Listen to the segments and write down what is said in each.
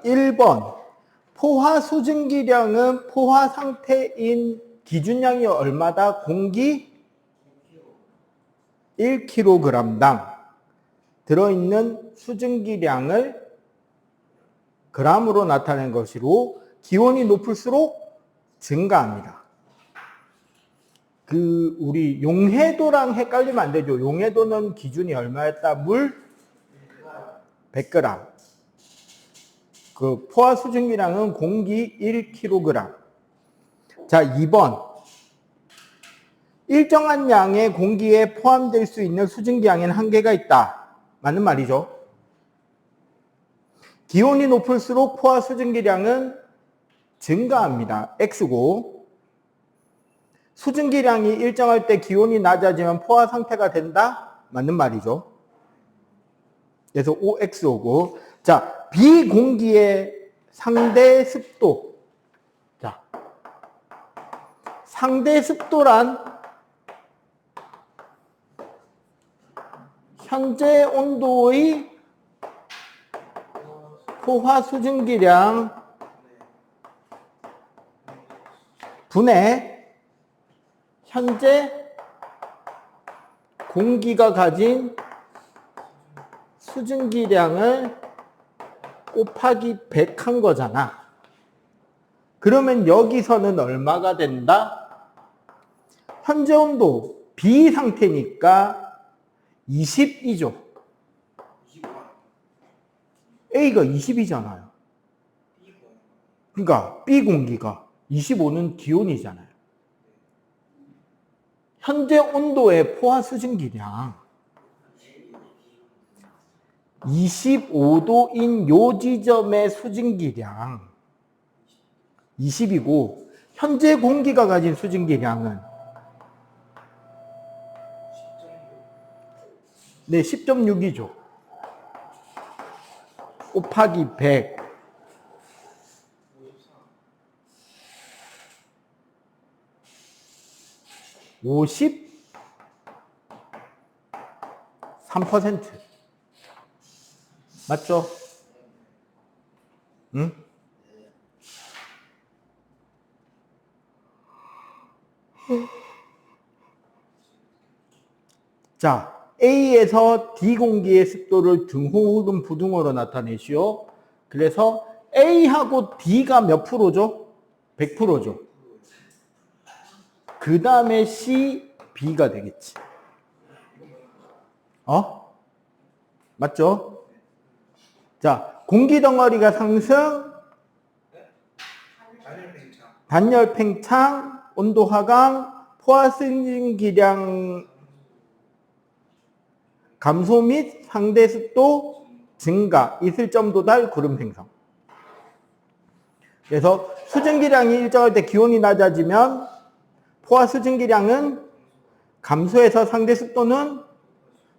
1번 포화 수증기량은 포화 상태인 기준량이 얼마다? 공기 1kg당 들어있는 수증기량을 g으로 나타낸 것으로 기온이 높을수록 증가합니다. 우리 용해도랑 헷갈리면 안 되죠. 용해도는 기준이 얼마였다? 물 100g. 그 포화 수증기량은 공기 1kg. 자, 2번. 일정한 양의 공기에 포함될 수 있는 수증기량에는 한계가 있다. 맞는 말이죠. 기온이 높을수록 포화 수증기량은 증가합니다. X고, 수증기량이 일정할 때 기온이 낮아지면 포화 상태가 된다. 맞는 말이죠. 그래서 OX오고, 자, 비공기의 상대 습도. 자, 상대 습도란 현재 온도의 포화 수증기량 분의 현재 공기가 가진 수증기량을 곱하기 100 한 거잖아. 그러면 여기서는 얼마가 된다? 현재 온도 B 상태니까 22죠. A가 20이잖아요. 그러니까 B 공기가 25는 기온이잖아요. 현재 온도의 포화 수증기량 25도인 요 지점의 수증기량 20이고 현재 공기가 가진 수증기량은 네, 10.6이죠. 곱하기 100 53%. 맞죠? 응? 자, A에서 D 공기의 습도를 등호 혹은 부등호로 나타내시오. 그래서 A하고 D가 몇 프로죠? 100%죠. 그 다음에 C, B가 되겠지. 맞죠? 자, 공기 덩어리가 상승, 단열 팽창, 온도 하강, 포화 수증기량 감소 및 상대 습도 증가, 이슬점 도달, 구름 생성. 그래서 수증기량이 일정할 때 기온이 낮아지면 포화 수증기량은 감소해서 상대 습도는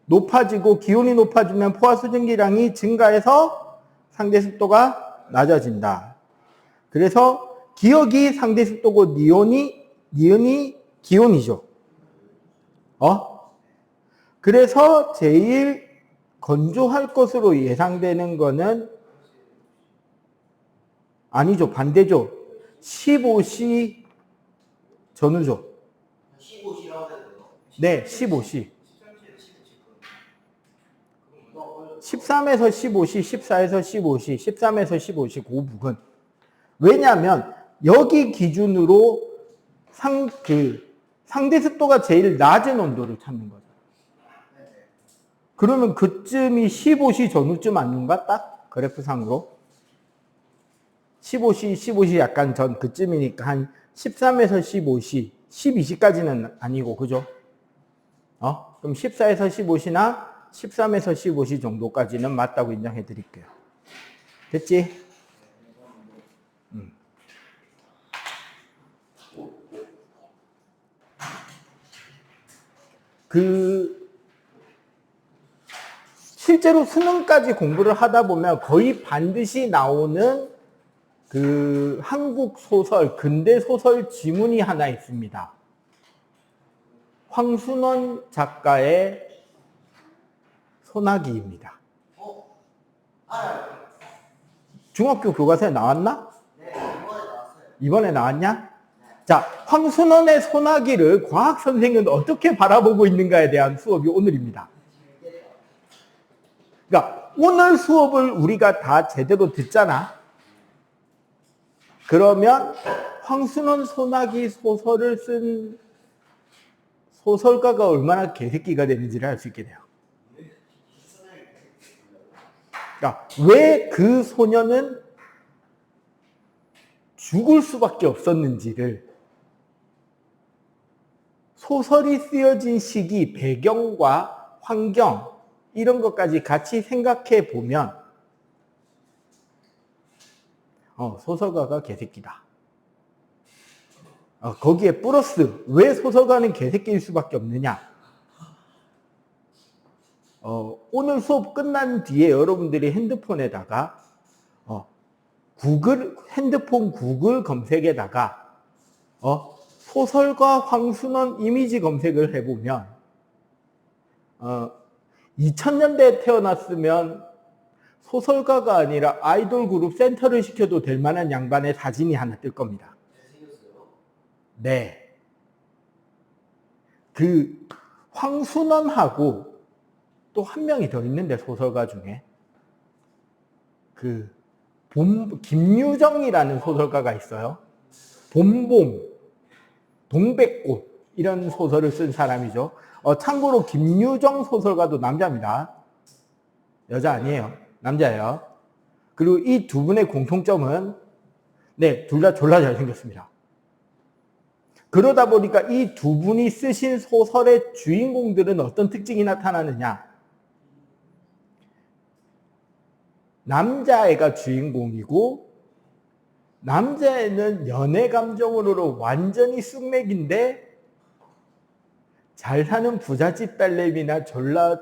높아지고, 기온이 높아지면 포화 수증기량이 증가해서 상대 습도가 낮아진다. 그래서 기억이 상대 습도고 니은이 기온이죠. 그래서 제일 건조할 것으로 예상되는 거는 아니죠. 반대죠. 15C 전후죠. 15C. 네, 15C. 13에서 15C, 14에서 15C, 13에서 15C 그 부분. 왜냐하면 여기 기준으로 상대 습도가 제일 낮은 온도를 찾는 거죠. 그러면 그쯤이 15C 전후쯤 아닌가? 딱 그래프상으로 15C 약간 전 그쯤이니까 한 13에서 15C, 12C까지는 아니고, 그죠? 그럼 14에서 15C나 13에서 15C 정도까지는 맞다고 인정해 드릴게요. 됐지? 실제로 수능까지 공부를 하다 보면 거의 반드시 나오는 한국 소설, 근대 소설 지문이 하나 있습니다. 황순원 작가의 소나기입니다. 중학교 교과서에 나왔나? 네, 이번에 나왔어요. 이번에 나왔냐? 자, 황순원의 소나기를 과학 선생은 어떻게 바라보고 있는가에 대한 수업이 오늘입니다. 그러니까 오늘 수업을 우리가 다 제대로 듣잖아. 그러면 황순원 소나기 소설을 쓴 소설가가 얼마나 개새끼가 되는지를 알 수 있게 돼요. 그러니까 왜 그 소녀는 죽을 수밖에 없었는지를 소설이 쓰여진 시기, 배경과 환경 이런 것까지 같이 생각해 보면 소설가가 개새끼다. 거기에 플러스 왜 소설가는 개새끼일 수밖에 없느냐. 오늘 수업 끝난 뒤에 여러분들이 핸드폰에다가 핸드폰 구글 검색에다가 소설가 황순원 이미지 검색을 해보면 2000년대에 태어났으면 소설가가 아니라 아이돌 그룹 센터를 시켜도 될 만한 양반의 사진이 하나 뜰 겁니다. 네. 그 황순원하고 또 한 명이 더 있는데 소설가 중에 김유정이라는 소설가가 있어요. 봄봄, 동백꽃 이런 소설을 쓴 사람이죠. 참고로 김유정 소설가도 남자입니다. 여자 아니에요. 남자예요. 그리고 이 두 분의 공통점은 네, 둘 다 졸라 잘생겼습니다. 그러다 보니까 이 두 분이 쓰신 소설의 주인공들은 어떤 특징이 나타나느냐. 남자애가 주인공이고 남자애는 연애 감정으로 완전히 쑥맥인데 잘 사는 부잣집 딸내미나 졸라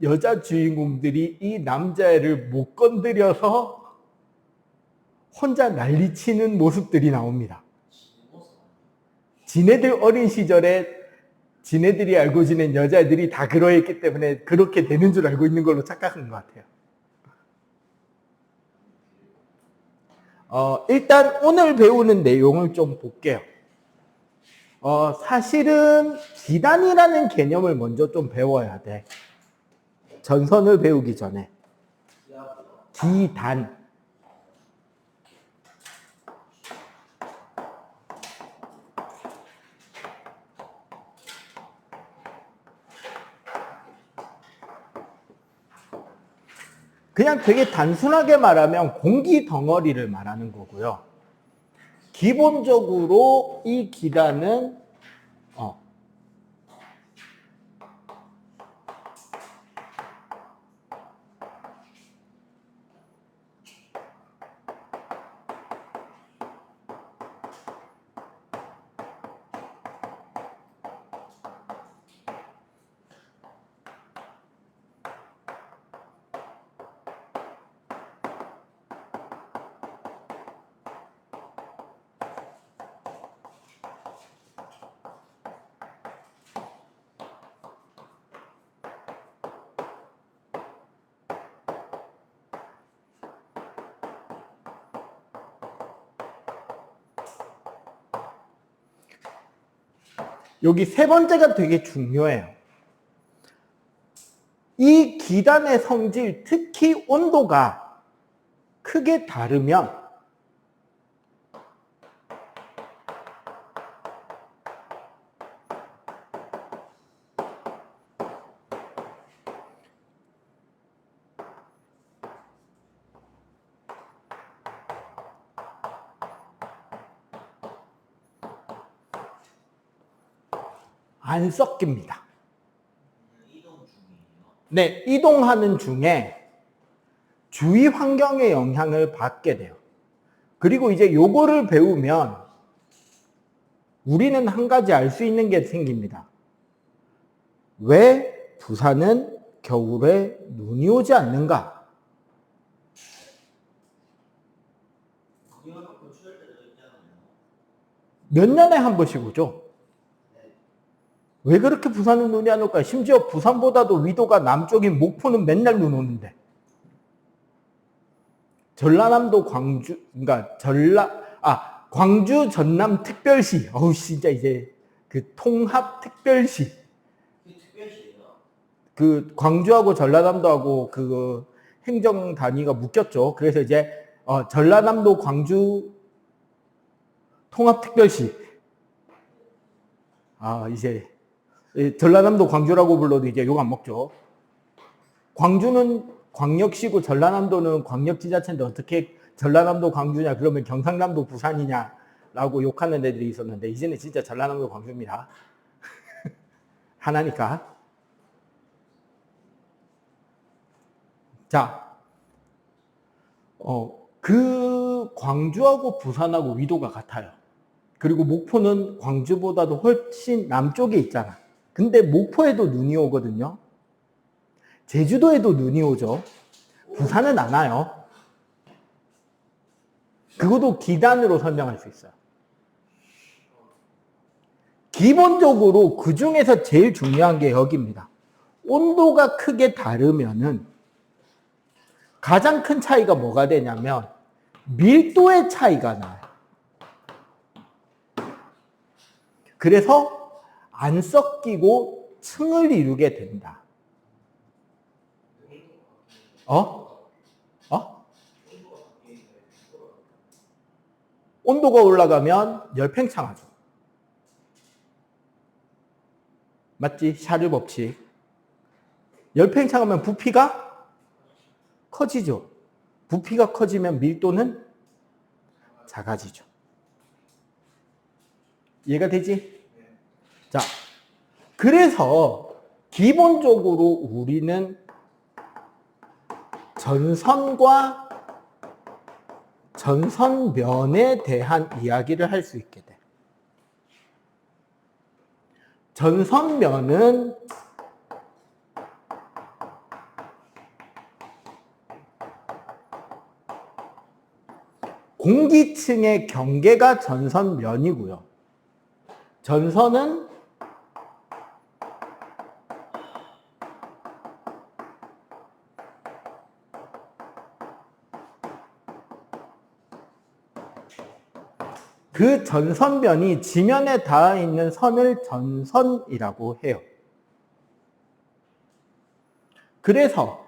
여자 주인공들이 이 남자애를 못 건드려서 혼자 난리치는 모습들이 나옵니다. 지네들 어린 시절에 지네들이 알고 지낸 여자애들이 다 그러했기 때문에 그렇게 되는 줄 알고 있는 걸로 착각한 것 같아요. 일단 오늘 배우는 내용을 좀 볼게요. 사실은 기단이라는 개념을 먼저 좀 배워야 돼. 전선을 배우기 전에. 기단. 그냥 되게 단순하게 말하면 공기 덩어리를 말하는 거고요. 기본적으로 이 기단은 여기 세 번째가 되게 중요해요. 이 기단의 성질, 특히 온도가 크게 다르면 안 섞입니다. 네, 이동하는 중에 주위 환경의 영향을 받게 돼요. 그리고 이제 요거를 배우면 우리는 한 가지 알 수 있는 게 생깁니다. 왜 부산은 겨울에 눈이 오지 않는가? 몇 년에 한 번씩 오죠. 왜 그렇게 부산은 눈이 안 올까? 심지어 부산보다도 위도가 남쪽인 목포는 맨날 눈 오는데. 전라남도 광주, 그러니까 광주 전남 특별시. 어우, 진짜 이제 그 통합 특별시. 그 광주하고 전라남도하고 그 행정 단위가 묶였죠. 그래서 이제 전라남도 광주 통합특별시. 이제 전라남도 광주라고 불러도 이제 욕 안 먹죠. 광주는 광역시고 전라남도는 광역지자체인데 어떻게 전라남도 광주냐, 그러면 경상남도 부산이냐 라고 욕하는 애들이 있었는데 이제는 진짜 전라남도 광주입니다. 하나니까. 자, 그 광주하고 부산하고 위도가 같아요. 그리고 목포는 광주보다도 훨씬 남쪽에 있잖아. 근데 목포에도 눈이 오거든요. 제주도에도 눈이 오죠. 부산은 안 와요. 그것도 기단으로 설명할 수 있어요. 기본적으로 그 중에서 제일 중요한 게 여기입니다. 온도가 크게 다르면은 가장 큰 차이가 뭐가 되냐면 밀도의 차이가 나요. 그래서 안 섞이고 층을 이루게 된다. 온도가 올라가면 열팽창하죠. 맞지? 샤르 법칙. 열팽창하면 부피가 커지죠. 부피가 커지면 밀도는 작아지죠. 이해가 되지? 자, 그래서 기본적으로 우리는 전선과 전선면에 대한 이야기를 할 수 있게 돼. 전선면은 공기층의 경계가 전선면이고요. 전선은 그 전선면이 지면에 닿아 있는 선을 전선이라고 해요. 그래서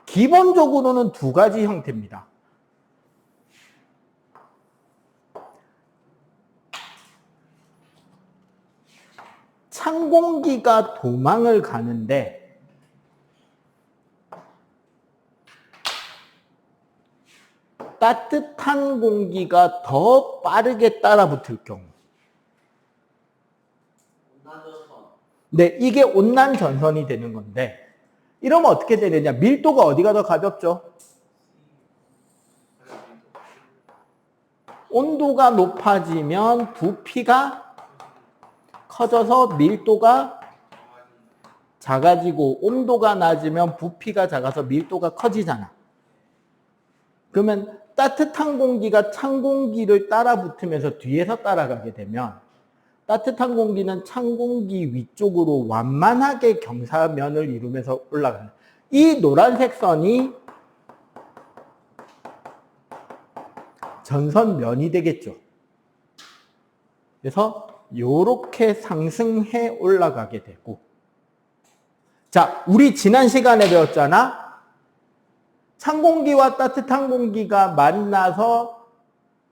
기본적으로는 두 가지 형태입니다. 찬 공기가 도망을 가는데 따뜻한 공기가 더 빠르게 따라붙을 경우. 네, 이게 온난 전선이 되는 건데 이러면 어떻게 되느냐? 밀도가 어디가 더 가볍죠? 온도가 높아지면 부피가 커져서 밀도가 작아지고 온도가 낮으면 부피가 작아서 밀도가 커지잖아. 그러면 따뜻한 공기가 찬 공기를 따라 붙으면서 뒤에서 따라가게 되면 따뜻한 공기는 찬 공기 위쪽으로 완만하게 경사면을 이루면서 올라가는, 이 노란색 선이 전선면이 되겠죠. 그래서 이렇게 상승해 올라가게 되고, 자, 우리 지난 시간에 배웠잖아. 찬 공기와 따뜻한 공기가 만나서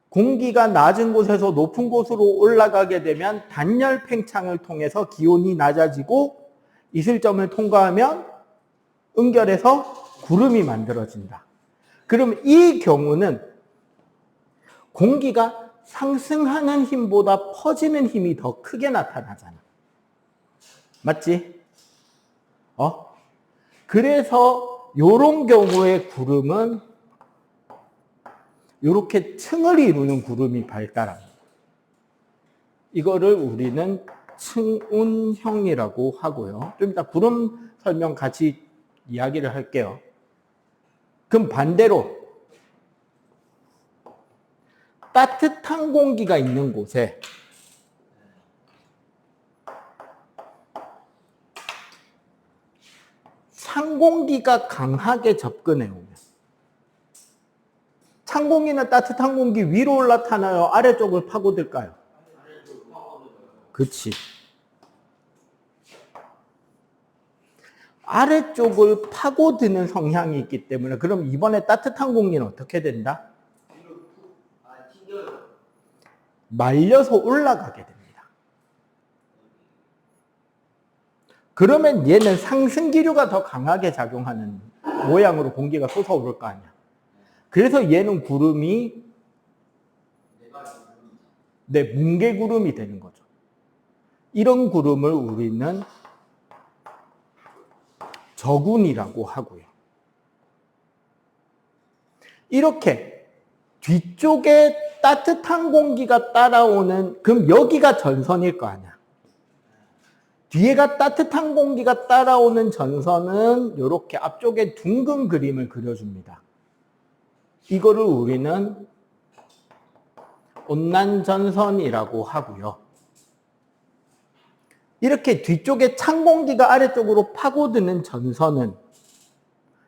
공기가 낮은 곳에서 높은 곳으로 올라가게 되면 단열 팽창을 통해서 기온이 낮아지고 이슬점을 통과하면 응결해서 구름이 만들어진다. 그럼 이 경우는 공기가 상승하는 힘보다 퍼지는 힘이 더 크게 나타나잖아. 맞지? 그래서 요런 경우에 구름은 이렇게 층을 이루는 구름이 발달합니다. 이거를 우리는 층운형이라고 하고요. 좀 이따 구름 설명 같이 이야기를 할게요. 그럼 반대로 따뜻한 공기가 있는 곳에 찬 공기가 강하게 접근해 오면 찬 공기는 따뜻한 공기 위로 올라타나요? 아래쪽을 파고들까요? 그치. 아래쪽을 파고드는 성향이 있기 때문에 그럼 이번에 따뜻한 공기는 어떻게 된다? 말려서 올라가게 됩니다. 그러면 얘는 상승기류가 더 강하게 작용하는 모양으로 공기가 솟아오를 거 아니야. 그래서 얘는 구름이 뭉게구름이 되는 거죠. 이런 구름을 우리는 저군이라고 하고요. 이렇게 뒤쪽에 따뜻한 공기가 따라오는, 그럼 여기가 전선일 거 아니야. 뒤에가 따뜻한 공기가 따라오는 전선은 이렇게 앞쪽에 둥근 그림을 그려줍니다. 이거를 우리는 온난전선이라고 하고요. 이렇게 뒤쪽에 찬 공기가 아래쪽으로 파고드는 전선은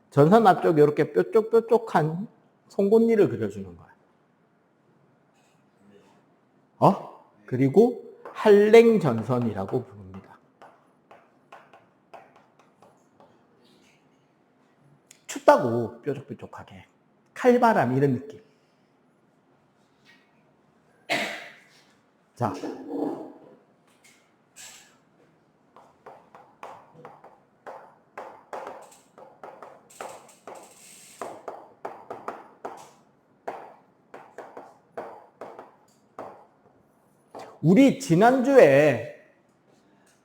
전선 앞쪽에 이렇게 뾰족뾰족한 송곳니를 그려주는 거야. 그리고 한랭전선이라고 부릅니다. 춥다고 뾰족뾰족하게. 칼바람 이런 느낌. 자. 우리 지난주에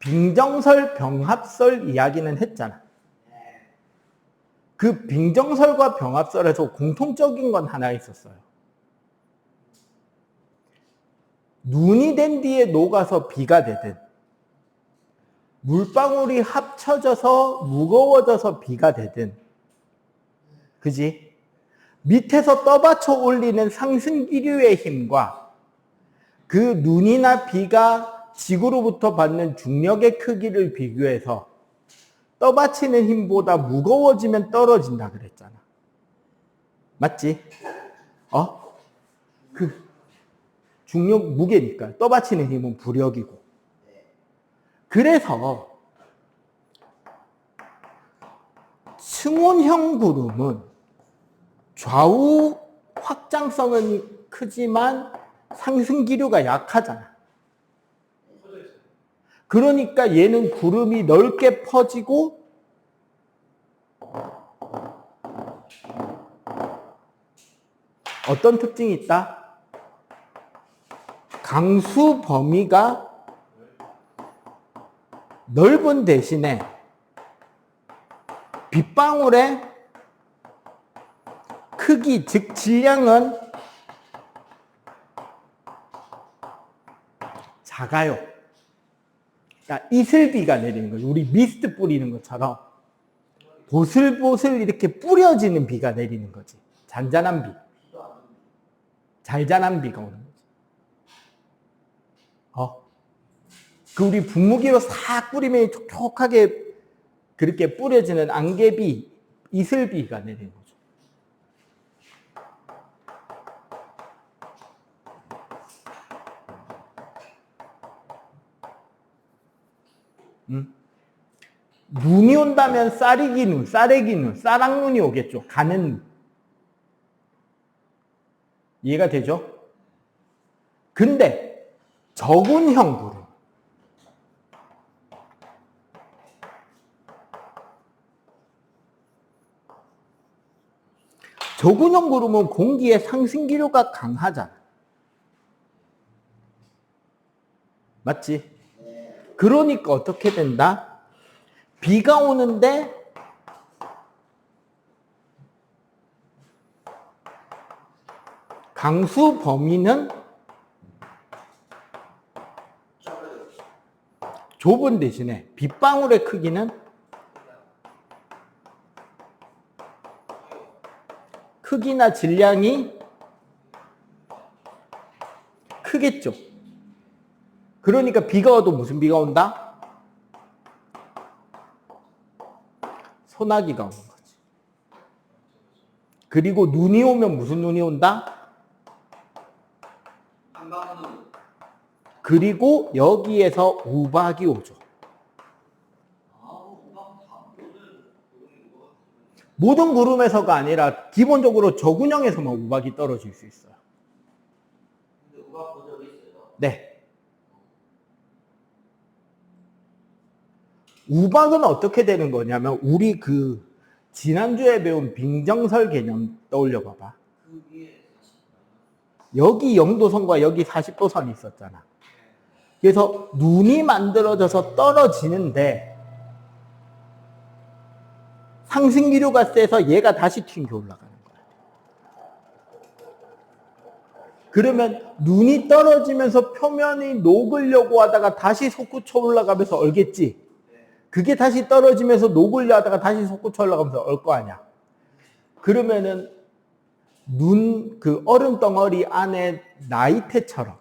빙정설, 병합설 이야기는 했잖아. 그 빙정설과 병합설에서 공통적인 건 하나 있었어요. 눈이 된 뒤에 녹아서 비가 되든 물방울이 합쳐져서 무거워져서 비가 되든, 그지? 밑에서 떠받쳐 올리는 상승기류의 힘과 그 눈이나 비가 지구로부터 받는 중력의 크기를 비교해서 떠받치는 힘보다 무거워지면 떨어진다 그랬잖아. 맞지? 그 중력 무게니까 떠받치는 힘은 부력이고. 그래서 승온형 구름은 좌우 확장성은 크지만 상승기류가 약하잖아. 그러니까 얘는 구름이 넓게 퍼지고 어떤 특징이 있다? 강수 범위가 넓은 대신에 빗방울의 크기, 즉 질량은 작아요. 그러니까 이슬비가 내리는 거죠. 우리 미스트 뿌리는 것처럼 보슬보슬 이렇게 뿌려지는 비가 내리는 거지. 잔잔한 비. 잘잔한 비가 오는 거지. 그 우리 분무기로 싹 뿌리면 촉촉하게 그렇게 뿌려지는 안개비, 이슬비가 내리는 거죠. 눈이 온다면 쌀이기 눈, 쌀애기 눈, 쌀악눈이 오겠죠. 가는 눈. 이해가 되죠? 근데 저군형 구름. 저군형 구름은 공기의 상승기류가 강하잖아. 맞지? 그러니까 어떻게 된다? 비가 오는데 강수 범위는 좁은 대신에 빗방울의 크기는 크기나 질량이 크겠죠. 그러니까 비가 와도 무슨 비가 온다? 소나기가 오는 거지. 그리고 눈이 오면 무슨 눈이 온다? 한방눈. 그리고 여기에서 우박이 오죠. 모든 구름에서가 아니라 기본적으로 저군형에서만 우박이 떨어질 수 있어요. 근데 우박 본 적이 있어요? 네. 우박은 어떻게 되는 거냐면 우리 그 지난주에 배운 빙정설 개념 떠올려 봐봐. 그 위에 여기 0도선과 여기 40도선이 있었잖아. 그래서 눈이 만들어져서 떨어지는데 상승기류가 세서 얘가 다시 튕겨 올라가는 거야. 그러면 눈이 떨어지면서 표면이 녹으려고 하다가 다시 솟구쳐 올라가면서 얼겠지. 그게 다시 떨어지면서 녹으려 하다가 다시 솟구쳐 올라가면서 얼 거 아니야. 그러면은 그 얼음 덩어리 안에 나이테처럼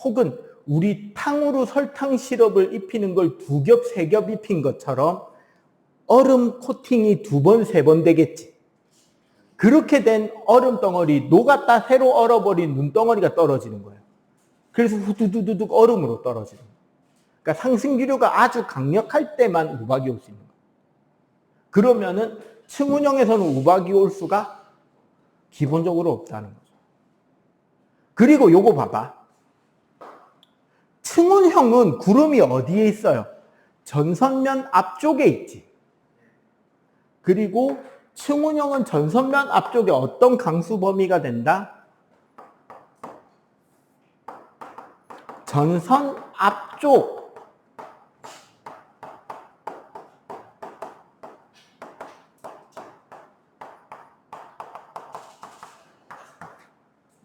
혹은 우리 탕후루 설탕 시럽을 입히는 걸 2겹, 3겹 입힌 것처럼 얼음 코팅이 2번, 3번 되겠지. 그렇게 된 얼음 덩어리, 녹았다 새로 얼어버린 눈덩어리가 떨어지는 거예요. 그래서 후두두두둑 얼음으로 떨어지는 거예요. 그러니까 상승기류가 아주 강력할 때만 우박이 올 수 있는 거예요. 그러면은 층운형에서는 우박이 올 수가 기본적으로 없다는 거죠. 그리고 요거 봐봐. 층운형은 구름이 어디에 있어요? 전선면 앞쪽에 있지. 그리고 층운형은 전선면 앞쪽에 어떤 강수 범위가 된다? 전선 앞쪽.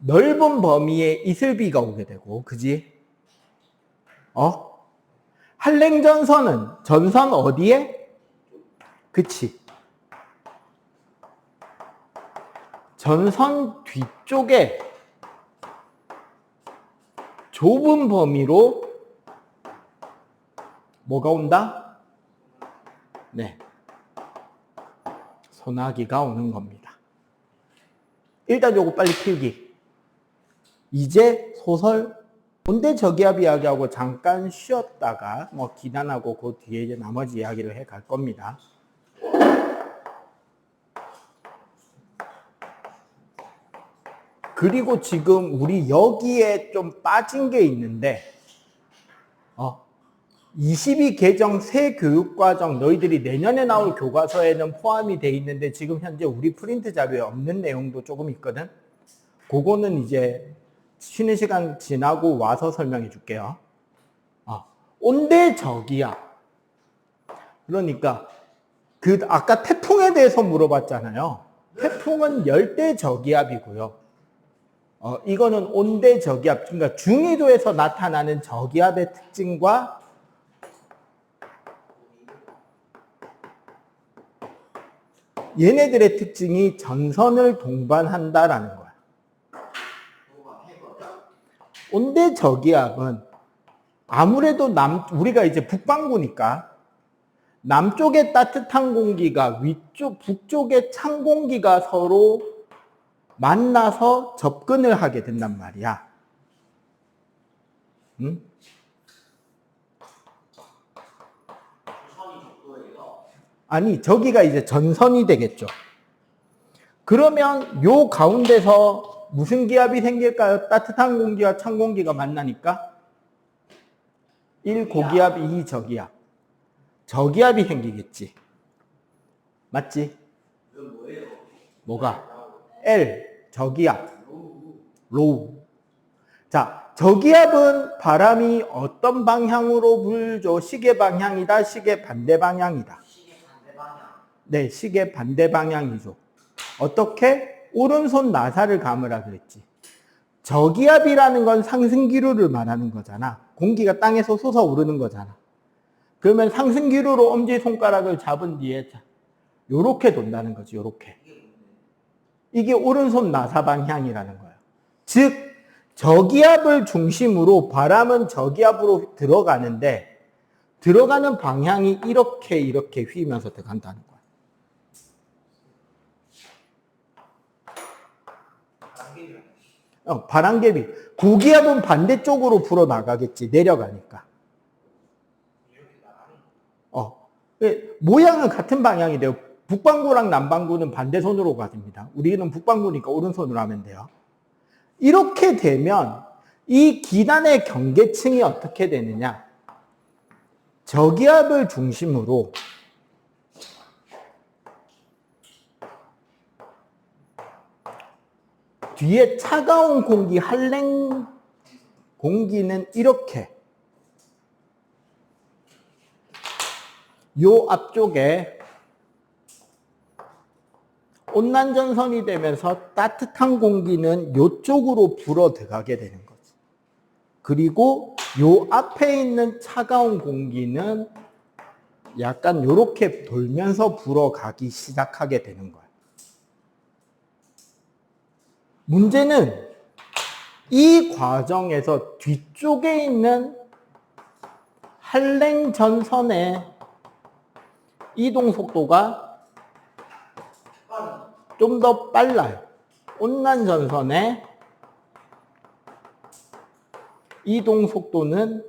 넓은 범위에 이슬비가 오게 되고, 그지? 한랭전선은 전선 어디에? 그치. 전선 뒤쪽에 좁은 범위로 뭐가 온다? 네. 소나기가 오는 겁니다. 일단 요거 빨리 필기. 이제 소설 온대저기압 이야기하고 잠깐 쉬었다가 기단하고 그 뒤에 이제 나머지 이야기를 해 갈 겁니다. 그리고 지금 우리 여기에 좀 빠진 게 있는데 22개정 새 교육과정 너희들이 내년에 나올 교과서에는 포함이 돼 있는데 지금 현재 우리 프린트 자료에 없는 내용도 조금 있거든. 그거는 이제 쉬는 시간 지나고 와서 설명해 줄게요. 온대저기압. 그러니까 아까 태풍에 대해서 물어봤잖아요. 태풍은 열대저기압이고요. 이거는 온대저기압. 그러니까 중위도에서 나타나는 저기압의 특징과 얘네들의 특징이 전선을 동반한다라는 거야. 온대저기압은 아무래도 우리가 이제 북반구니까 남쪽의 따뜻한 공기가 북쪽의 찬 공기가 서로 만나서 접근을 하게 된단 말이야. 응? 아니, 저기가 이제 전선이 되겠죠. 그러면 요 가운데서 무슨 기압이 생길까요? 따뜻한 공기와 찬 공기가 만나니까 1 고기압, 2 저기압. 저기압이 생기겠지. 맞지? 뭐가? L, 저기압. 로우. 자, 저기압은 바람이 어떤 방향으로 불죠? 시계 방향이다, 시계 반대 방향이다. 네, 시계 반대 방향이죠. 어떻게? 오른손 나사를 감으라 그랬지. 저기압이라는 건 상승기류를 말하는 거잖아. 공기가 땅에서 솟아오르는 거잖아. 그러면 상승기류로 엄지손가락을 잡은 뒤에 요렇게 돈다는 거지, 요렇게. 이게 오른손 나사 방향이라는 거예요. 즉, 저기압을 중심으로 바람은 저기압으로 들어가는데 들어가는 방향이 이렇게 휘면서 들어간다는 거예요. 바람개비. 고기압은 반대쪽으로 불어 나가겠지. 내려가니까. 모양은 같은 방향이 돼요. 북방구랑 남방구는 반대손으로 가집니다. 우리는 북방구니까 오른손으로 하면 돼요. 이렇게 되면 이 기단의 경계층이 어떻게 되느냐? 저기압을 중심으로 뒤에 차가운 공기, 한랭 공기는 이렇게 요 앞쪽에 온난전선이 되면서 따뜻한 공기는 요쪽으로 불어 들어가게 되는 거지. 그리고 요 앞에 있는 차가운 공기는 약간 요렇게 돌면서 불어가기 시작하게 되는 거야. 문제는 이 과정에서 뒤쪽에 있는 한랭 전선의 이동 속도가 좀 더 빨라요. 온난 전선의 이동 속도는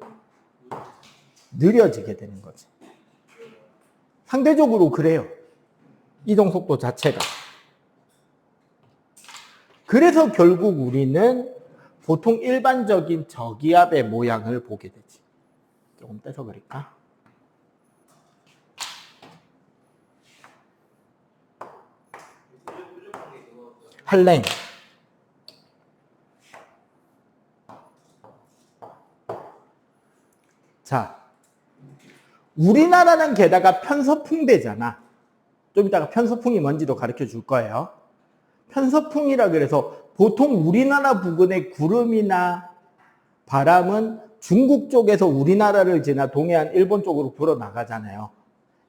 느려지게 되는 거지. 상대적으로 그래요. 이동 속도 자체가. 그래서 결국 우리는 보통 일반적인 저기압의 모양을 보게 되지. 조금 떼서 그릴까? 한랭. 자, 우리나라는 게다가 편서풍대잖아. 좀 이따가 편서풍이 뭔지도 가르쳐 줄 거예요. 편서풍이라 그래서 보통 우리나라 부근의 구름이나 바람은 중국 쪽에서 우리나라를 지나 동해안 일본 쪽으로 불어 나가잖아요.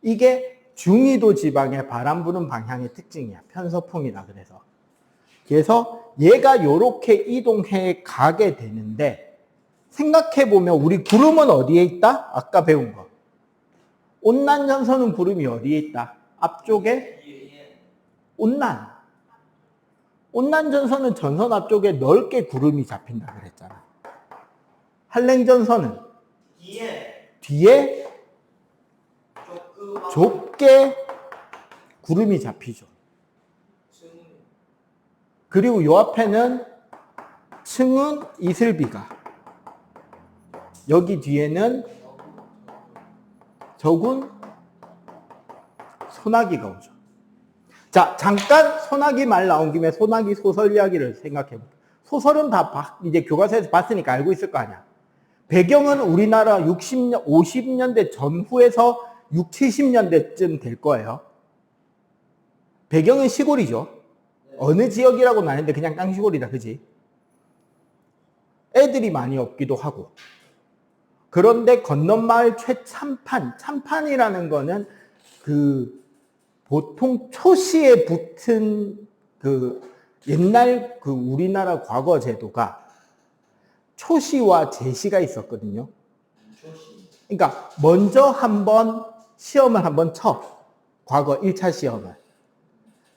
이게 중위도 지방의 바람 부는 방향의 특징이야. 편서풍이라 그래서. 그래서 얘가 이렇게 이동해 가게 되는데 생각해보면 우리 구름은 어디에 있다? 아까 배운 거. 온난전선은 구름이 어디에 있다? 앞쪽에 온난. 온난전선은 전선 앞쪽에 넓게 구름이 잡힌다 그랬잖아. 한랭전선은 뒤에 좁게 구름이 잡히죠. 그리고 요 앞에는 층은 이슬비가, 여기 뒤에는 적은 소나기가 오죠. 자, 잠깐 소나기 말 나온 김에 소나기 소설 이야기를 생각해볼게요. 소설은 다 이제 교과서에서 봤으니까 알고 있을 거 아니야. 배경은 우리나라 60년, 50년대 전후에서 6, 70년대쯤 될 거예요. 배경은 시골이죠. 어느 지역이라고는 아닌데 그냥 땅 시골이다, 그지? 애들이 많이 없기도 하고. 그런데 건넌마을 최참판, 참판이라는 거는 보통 초시에 붙은 옛날 우리나라 과거 제도가 초시와 제시가 있었거든요. 그러니까 먼저 한번 시험을 한번 쳐. 과거 1차 시험을.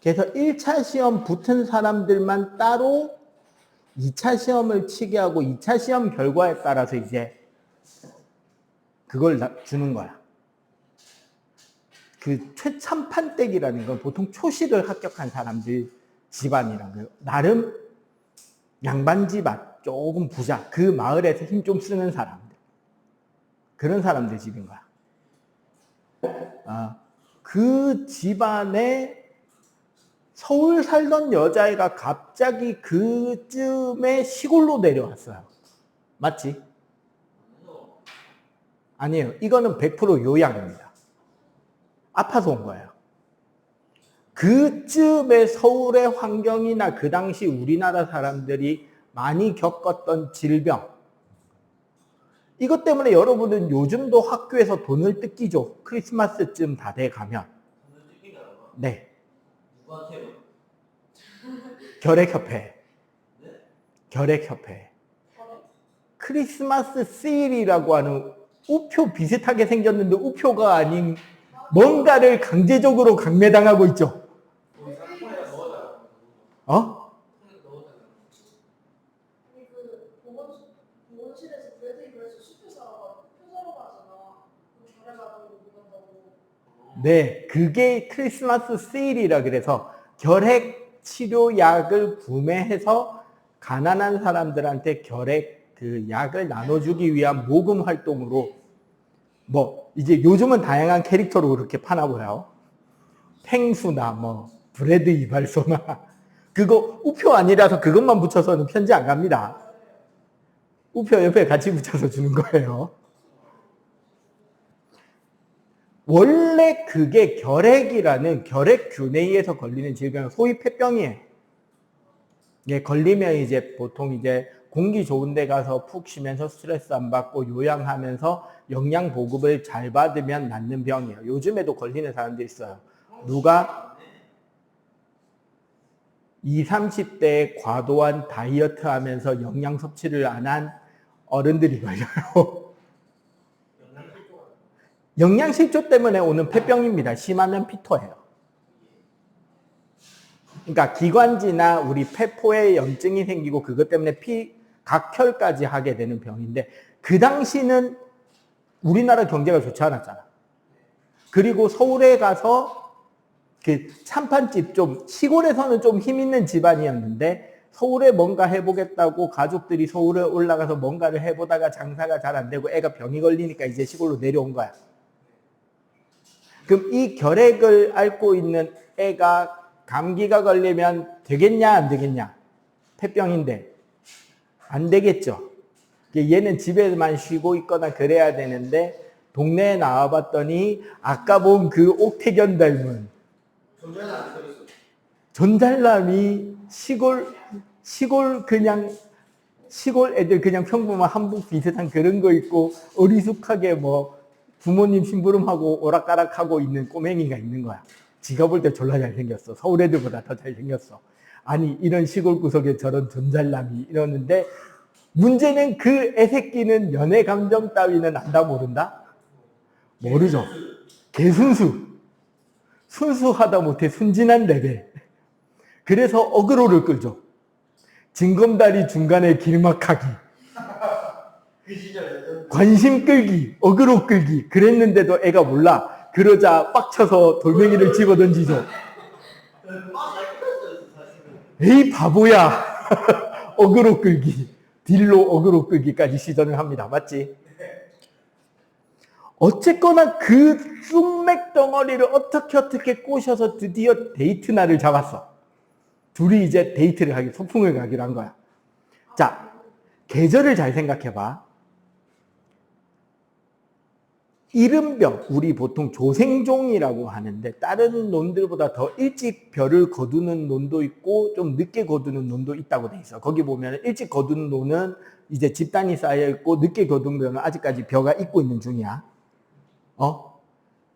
그래서 1차 시험 붙은 사람들만 따로 2차 시험을 치게 하고 2차 시험 결과에 따라서 이제 그걸 주는 거야. 그 최참판댁이라는 건 보통 초시를 합격한 사람들 집안이란 거예요. 나름 양반 집안, 조금 부자, 그 마을에서 힘 좀 쓰는 사람들. 그런 사람들 집인 거야. 그 집안에 서울 살던 여자애가 갑자기 그쯤에 시골로 내려왔어요. 맞지? 아니에요. 이거는 100% 요양입니다. 아파서 온 거예요. 그쯤에 서울의 환경이나 그 당시 우리나라 사람들이 많이 겪었던 질병. 이것 때문에 여러분은 요즘도 학교에서 돈을 뜯기죠. 크리스마스쯤 다 돼 가면. 네. 누구한테요? 결핵협회. 결핵협회. 크리스마스 세일이라고 하는 우표 비슷하게 생겼는데 우표가 아닌 뭔가를 강제적으로 강매당하고 있죠. 보건실에서 브래드 이브레스 표 사러 가잖아. 결핵 안 오고 못 간다고. 네, 그게 크리스마스 세일이라 그래서 결핵 치료약을 구매해서 가난한 사람들한테 결핵 그 약을 나눠주기 위한 모금 활동으로 뭐 이제 요즘은 다양한 캐릭터로 그렇게 파나 봐요. 펭수나 뭐 브래드 이발소나 그거 우표 아니라서 그것만 붙여서는 편지 안 갑니다. 우표 옆에 같이 붙여서 주는 거예요. 원래 그게 결핵이라는 결핵균에 의해서 걸리는 질병, 소위 폐병이에요. 예, 걸리면 이제 보통 이제 공기 좋은 데 가서 푹 쉬면서 스트레스 안 받고 요양하면서 영양 보급을 잘 받으면 낫는 병이에요. 요즘에도 걸리는 사람들이 있어요. 누가 20, 30대에 과도한 다이어트 하면서 영양 섭취를 안 한 어른들이 걸려요. 영양실조 때문에 오는 폐병입니다. 심하면 피토예요. 그러니까 기관지나 우리 폐포에 염증이 생기고 그것 때문에 각혈까지 하게 되는 병인데 그 당시는 우리나라 경제가 좋지 않았잖아. 그리고 서울에 가서 그 찬판집 좀 시골에서는 좀 힘 있는 집안이었는데 서울에 뭔가 해보겠다고 가족들이 서울에 올라가서 뭔가를 해보다가 장사가 잘 안 되고 애가 병이 걸리니까 이제 시골로 내려온 거야. 그럼 이 결핵을 앓고 있는 애가 감기가 걸리면 되겠냐 안 되겠냐? 폐병인데 안 되겠죠. 얘는 집에만 쉬고 있거나 그래야 되는데 동네에 나와봤더니 아까 본 그 옥태견 닮은 전잘남이 시골 애들 그냥 평범한 한복 비슷한 그런 거 입고 어리숙하게 뭐 부모님 심부름하고 오락가락하고 있는 꼬맹이가 있는 거야. 지가 볼 때 졸라 잘생겼어. 서울 애들보다 더 잘생겼어. 아니 이런 시골 구석에 저런 전잘남이 이러는데 문제는 그 애새끼는 연애 감정 따위는 안다 모른다? 모르죠. 개순수. 순수하다 못해 순진한 레벨. 그래서 어그로를 끌죠. 징검다리 중간에 길막하기. 관심 끌기, 어그로 끌기. 그랬는데도 애가 몰라. 그러자 빡쳐서 돌멩이를 집어던지죠. 에이 바보야. 어그로 끌기. 딜로 어그로 끌기까지 시전을 합니다. 맞지? 어쨌거나 그 쑥맥 덩어리를 어떻게 꼬셔서 드디어 데이트 날을 잡았어. 둘이 이제 데이트를 하기, 소풍을 가기로 한 거야. 자, 계절을 잘 생각해봐. 이른병, 우리 보통 조생종이라고 하는데 다른 논들보다 더 일찍 벼를 거두는 논도 있고 좀 늦게 거두는 논도 있다고 돼 있어. 거기 보면 일찍 거두는 논은 이제 집단이 쌓여 있고 늦게 거둔 벼는 아직까지 벼가 있고 있는 중이야.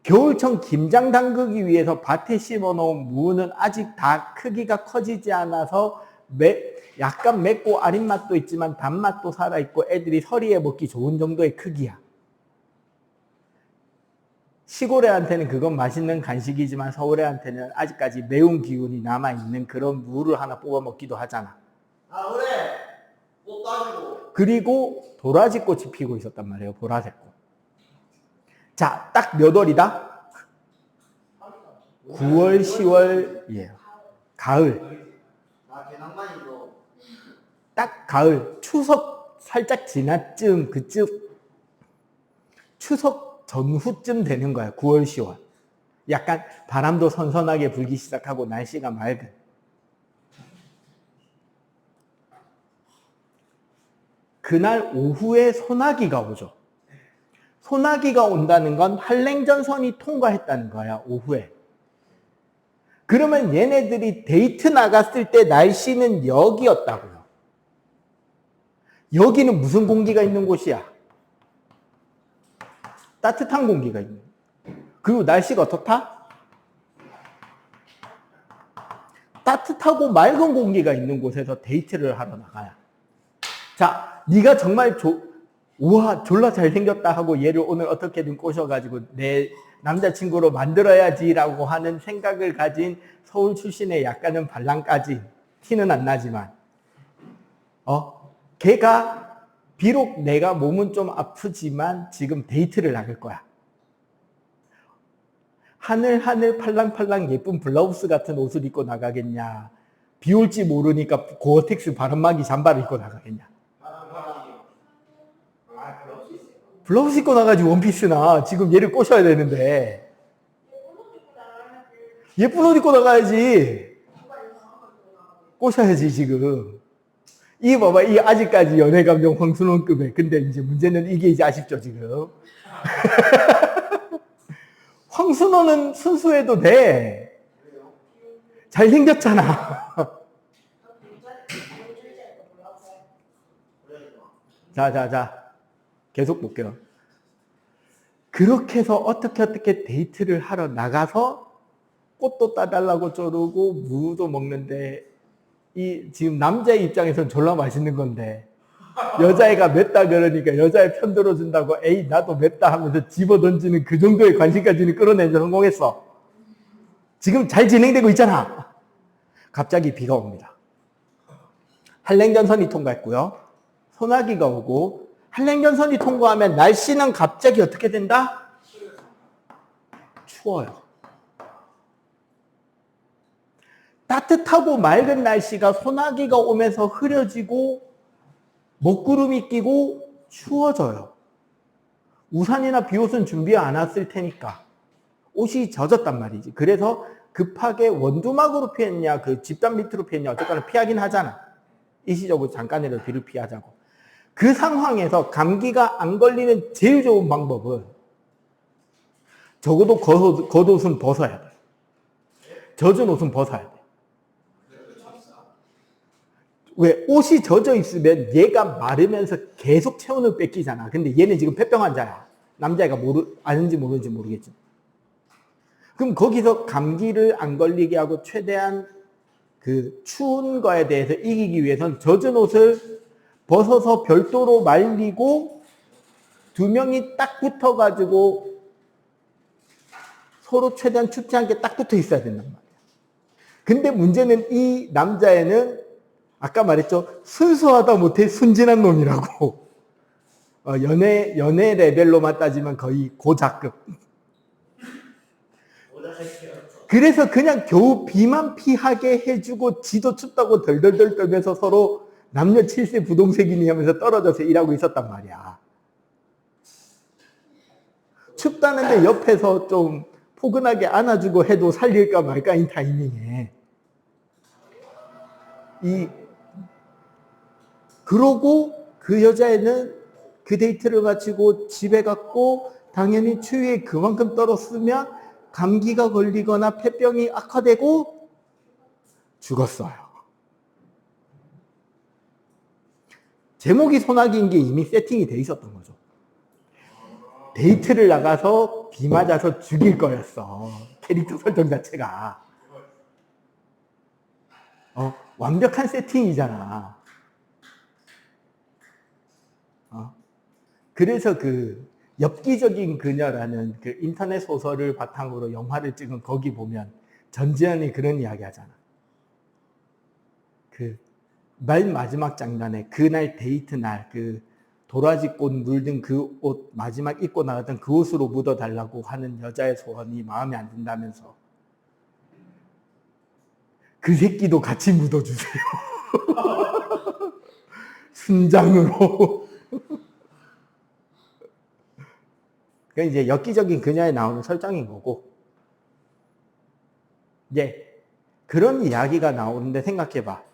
겨울청 김장 담그기 위해서 밭에 심어놓은 무는 아직 다 크기가 커지지 않아서 약간 맵고 아린 맛도 있지만 단맛도 살아있고 애들이 서리에 먹기 좋은 정도의 크기야. 시골애한테는 그건 맛있는 간식이지만 서울애한테는 아직까지 매운 기운이 남아있는 그런 무를 하나 뽑아 먹기도 하잖아. 아 그래. 꽃 따지고. 그리고 도라지꽃이 피고 있었단 말이에요. 보라색 꽃. 자, 딱 몇 월이다? 9월, 10월, 예. 가을. 나 개낭만이죠. 딱 가을. 추석 살짝 지나쯤, 그쯤, 추석 전후쯤 되는 거야. 9월, 10월. 약간 바람도 선선하게 불기 시작하고 날씨가 맑은. 그날 오후에 소나기가 오죠. 소나기가 온다는 건 한랭전선이 통과했다는 거야, 오후에. 그러면 얘네들이 데이트 나갔을 때 날씨는 여기였다고요. 여기는 무슨 공기가 있는 곳이야? 따뜻한 공기가 있는. 그리고 날씨가 어떻다? 따뜻하고 맑은 공기가 있는 곳에서 데이트를 하러 나가야. 자, 네가 정말 우와 졸라 잘생겼다 하고 얘를 오늘 어떻게든 꼬셔가지고 내 남자친구로 만들어야지라고 하는 생각을 가진 서울 출신의 약간은 발랑까지 티는 안 나지만 걔가 비록 내가 몸은 좀 아프지만 지금 데이트를 나갈 거야. 하늘 팔랑팔랑 예쁜 블라우스 같은 옷을 입고 나가겠냐? 비 올지 모르니까 고어텍스 바람막이 잠바를 입고 나가겠냐? 블라우스 입고 나가지 원피스나. 지금 얘를 꼬셔야 되는데. 예쁜 옷 입고 나가야지. 꼬셔야지 지금. 이 봐봐, 이 아직까지 연애감정 황순원급에. 근데 이제 문제는 이게 이제 아쉽죠 지금. 황순원은 순수해도 돼. 잘생겼잖아. 자. 계속 볼게요. 그렇게 해서 어떻게 데이트를 하러 나가서 꽃도 따달라고 쪼르고 무도 먹는데 이 지금 남자의 입장에서는 졸라 맛있는 건데 여자애가 맵다 그러니까 여자애 편 들어준다고 에이 나도 맵다 하면서 집어 던지는 그 정도의 관심까지는 끌어내서 성공했어. 지금 잘 진행되고 있잖아. 갑자기 비가 옵니다. 한랭전선이 통과했고요. 소나기가 오고 한랭전선이 통과하면 날씨는 갑자기 어떻게 된다? 추워요. 따뜻하고 맑은 날씨가 소나기가 오면서 흐려지고 먹구름이 끼고 추워져요. 우산이나 비옷은 준비 안 왔을 테니까 옷이 젖었단 말이지. 그래서 급하게 원두막으로 피했냐 그 집단 밑으로 피했냐 어쨌거나 피하긴 하잖아. 일시적으로 잠깐이라도 비를 피하자고. 그 상황에서 감기가 안 걸리는 제일 좋은 방법은 적어도 겉옷은 벗어야 돼. 젖은 옷은 벗어야 돼. 왜? 옷이 젖어 있으면 얘가 마르면서 계속 체온을 뺏기잖아. 근데 얘는 지금 폐병 환자야. 남자애가 아는지 모르는지 모르겠지. 그럼 거기서 감기를 안 걸리게 하고 최대한 그 추운 거에 대해서 이기기 위해서는 젖은 옷을 벗어서 별도로 말리고 두 명이 딱 붙어가지고 서로 최대한 춥지 않게 딱 붙어 있어야 된단 말이야. 근데 문제는 이 남자애는 아까 말했죠. 순수하다 못해 순진한 놈이라고. 연애 레벨로만 따지면 거의 고자급. 그래서 그냥 겨우 비만 피하게 해주고 지도 춥다고 덜덜덜 떨면서 서로 남녀 7세 부동생이니 하면서 떨어져서 일하고 있었단 말이야. 춥다는데 옆에서 좀 포근하게 안아주고 해도 살릴까 말까인 타이밍에 그러고 그 여자애는 그 데이트를 마치고 집에 갔고 당연히 추위에 그만큼 떨었으면 감기가 걸리거나 폐병이 악화되고 죽었어요. 제목이 소나기인 게 이미 세팅이 돼 있었던 거죠. 데이트를 나가서 비 맞아서 죽일 거였어. 캐릭터 설정 자체가. 완벽한 세팅이잖아. 그래서 그 엽기적인 그녀라는 그 인터넷 소설을 바탕으로 영화를 찍은 거기 보면 전지현이 그런 이야기 하잖아. 그 맨 마지막 장면에 그날 데이트 날 그 도라지꽃 물든 그 옷 마지막 입고 나갔던 그 옷으로 묻어달라고 하는 여자의 소원이 마음에 안 든다면서 그 새끼도 같이 묻어주세요. 순장으로. 그 이제 엽기적인 그녀에 나오는 설정인 거고 이제 그런 이야기가 나오는데 생각해봐.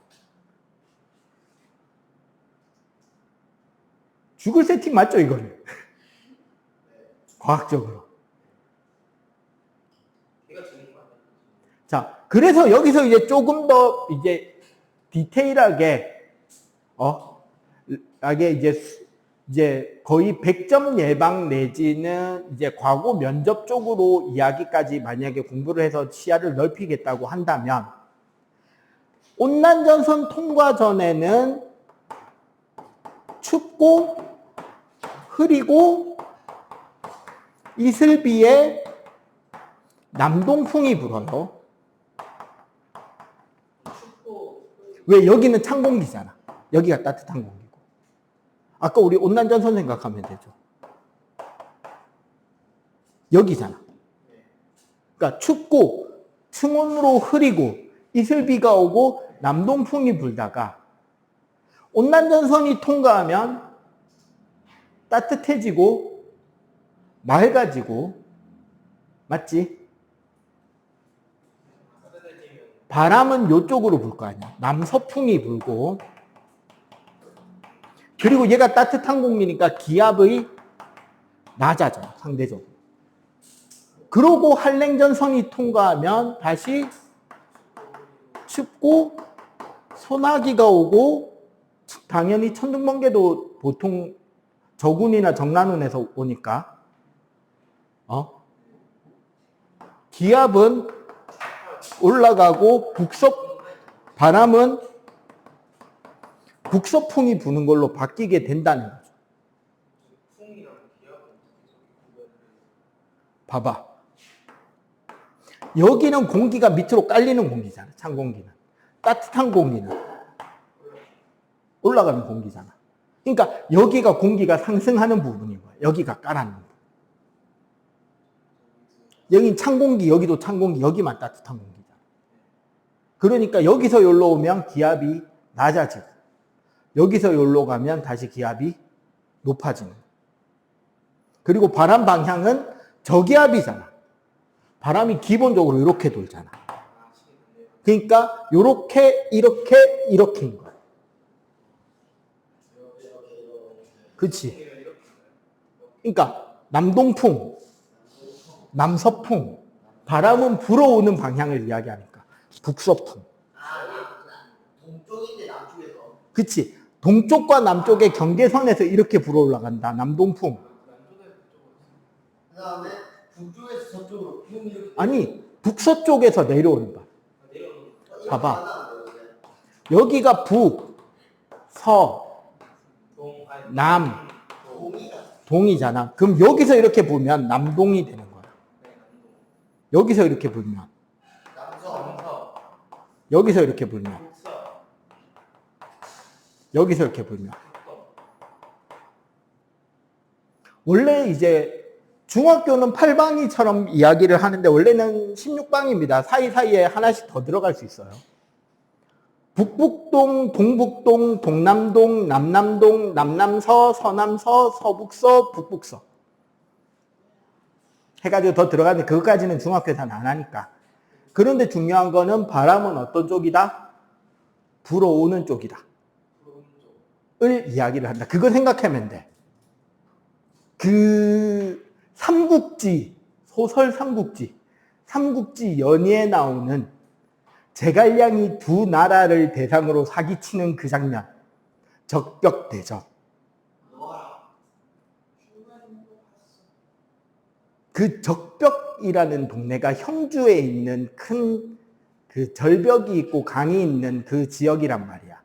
죽을 세팅 맞죠, 이거는? 과학적으로. 자, 그래서 여기서 이제 조금 더 이제 디테일하게, 이제 거의 100점 예방 내지는 이제 과거 면접 쪽으로 이야기까지 만약에 공부를 해서 시야를 넓히겠다고 한다면, 온난전선 통과 전에는 춥고 흐리고 이슬비에 남동풍이 불어요. 왜? 여기는 찬 공기잖아. 여기가 따뜻한 공기고. 아까 우리 온난전선 생각하면 되죠. 여기잖아. 그러니까 춥고 충온으로 흐리고 이슬비가 오고 남동풍이 불다가 온난전선이 통과하면 따뜻해지고 맑아지고, 맞지? 바람은 이쪽으로 불 거 아니야. 남서풍이 불고, 그리고 얘가 따뜻한 공기니까 기압의 낮아져, 상대적으로. 그러고 한랭전선이 통과하면 다시 춥고 소나기가 오고, 당연히 천둥번개도 보통 저군이나 정난운에서 오니까 기압은 올라가고 바람은 북서풍이 부는 걸로 바뀌게 된다는 거죠. 봐봐. 여기는 공기가 밑으로 깔리는 공기잖아. 찬 공기는. 따뜻한 공기는 올라가는 공기잖아. 그러니까 여기가 공기가 상승하는 부분인 거야. 여기가 깔아놓는 부분. 여긴 찬 공기, 여기도 찬 공기, 여기만 따뜻한 공기잖아. 그러니까 여기서 여기로 오면 기압이 낮아지고, 여기서 여기로 가면 다시 기압이 높아지는 거야. 그리고 바람 방향은 저기압이잖아. 바람이 기본적으로 이렇게 돌잖아. 그러니까 이렇게 이렇게 이렇게인 거야. 그렇지? 그러니까 남동풍, 남서풍, 바람은 불어오는 방향을 이야기하니까 북서풍. 동쪽인데 남쪽에서. 그렇지? 동쪽과 남쪽의 경계선에서 이렇게 불어올라간다. 남동풍. 그 다음에 북쪽에서 서쪽으로 붕 이렇게. 아니, 북서쪽에서 내려오는 거야. 봐봐. 여기가 북, 서, 남, 동이잖아. 그럼 여기서 이렇게 보면 남동이 되는 거야. 여기서 이렇게 보면, 여기서 이렇게 보면, 여기서 이렇게 보면. 원래 이제 중학교는 8방이처럼 이야기를 하는데 원래는 16방입니다. 사이사이에 하나씩 더 들어갈 수 있어요. 북북동, 동북동, 동남동, 남남동, 남남서, 서남서, 서북서, 북북서 해가지고 더 들어가는데 그것까지는 중학교에서는 안 하니까. 그런데 중요한 거는 바람은 어떤 쪽이다? 불어오는 쪽이다 을 이야기를 한다. 그거 생각하면 돼. 그 삼국지, 소설 삼국지 연의에 나오는 제갈량이 두 나라를 대상으로 사기치는 그 장면, 적벽대접. 그 적벽이라는 동네가 형주에 있는 큰 그 절벽이 있고 강이 있는 그 지역이란 말이야.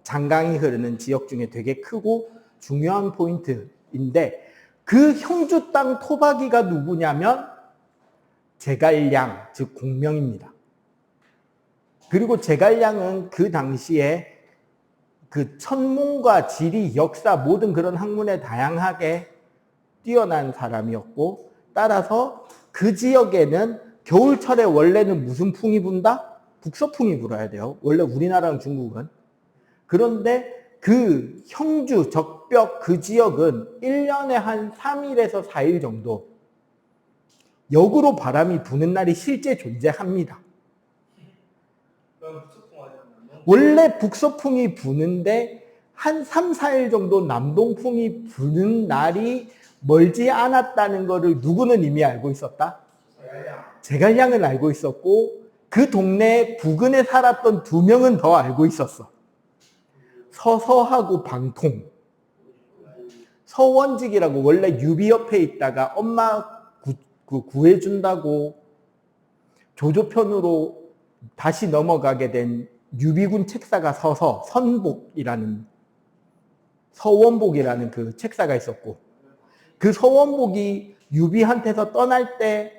장강이 흐르는 지역 중에 되게 크고 중요한 포인트인데, 그 형주 땅 토박이가 누구냐면 제갈량, 즉 공명입니다. 그리고 제갈량은 그 당시에 그 천문과 지리, 역사 모든 그런 학문에 다양하게 뛰어난 사람이었고, 따라서 그 지역에는 겨울철에 원래는 무슨 풍이 분다? 북서풍이 불어야 돼요. 원래 우리나라랑 중국은. 그런데 그 형주, 적벽 그 지역은 1년에 한 3일에서 4일 정도 역으로 바람이 부는 날이 실제 존재합니다. 원래 북서풍이 부는데 한 3, 4일 정도 남동풍이 부는 날이 멀지 않았다는 것을 누구는 이미 알고 있었다? 제갈량은 알고 있었고, 그 동네 부근에 살았던 2명은 더 알고 있었어. 서서하고 방통. 서원직이라고 원래 유비 옆에 있다가 엄마 구해준다고 조조편으로 다시 넘어가게 된 유비군 책사가 서원복이라는 그 책사가 있었고, 그 서원복이 유비한테서 떠날 때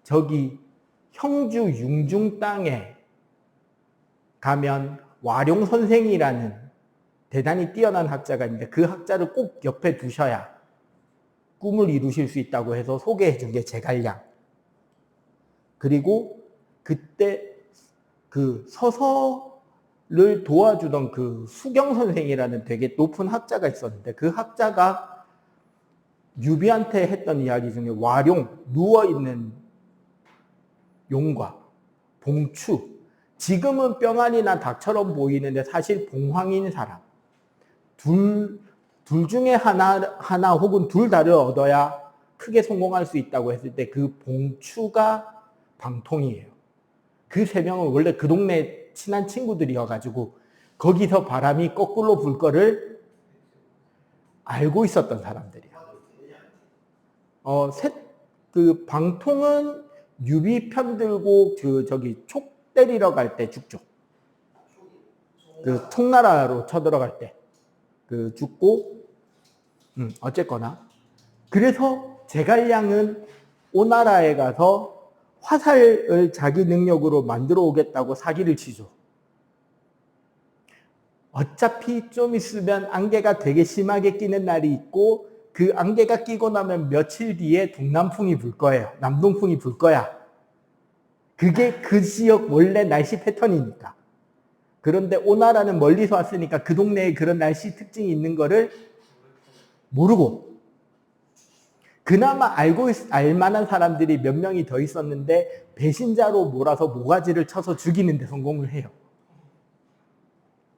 저기 형주 융중 땅에 가면 와룡선생이라는 대단히 뛰어난 학자가 있는데 그 학자를 꼭 옆에 두셔야 꿈을 이루실 수 있다고 해서 소개해 준 게 제갈량. 그리고 그때 그 서서를 도와주던 그 수경 선생이라는 되게 높은 학자가 있었는데 그 학자가 유비한테 했던 이야기 중에 와룡, 누워있는 용과 봉추, 지금은 뿅아리나 닭처럼 보이는데 사실 봉황인 사람, 둘 중에 하나 혹은 둘 다를 얻어야 크게 성공할 수 있다고 했을 때 그 봉추가 방통이에요. 그 세 명은 원래 그 동네 친한 친구들이어가지고 거기서 바람이 거꾸로 불 거를 알고 있었던 사람들이야. 그 방통은 유비 편들고 저기 촉 때리러 갈 때 죽죠. 그 청나라로 쳐들어갈 때 그 죽고 어쨌거나 그래서 제갈량은 오나라에 가서 화살을 자기 능력으로 만들어 오겠다고 사기를 치죠. 어차피 좀 있으면 안개가 되게 심하게 끼는 날이 있고 그 안개가 끼고 나면 며칠 뒤에 동남풍이 불 거예요. 남동풍이 불 거야. 그게 그 지역 원래 날씨 패턴이니까. 그런데 오나라는 멀리서 왔으니까 그 동네에 그런 날씨 특징이 있는 거를 모르고 그나마 알 만한 사람들이 몇 명이 더 있었는데 배신자로 몰아서 모가지를 쳐서 죽이는 데 성공을 해요.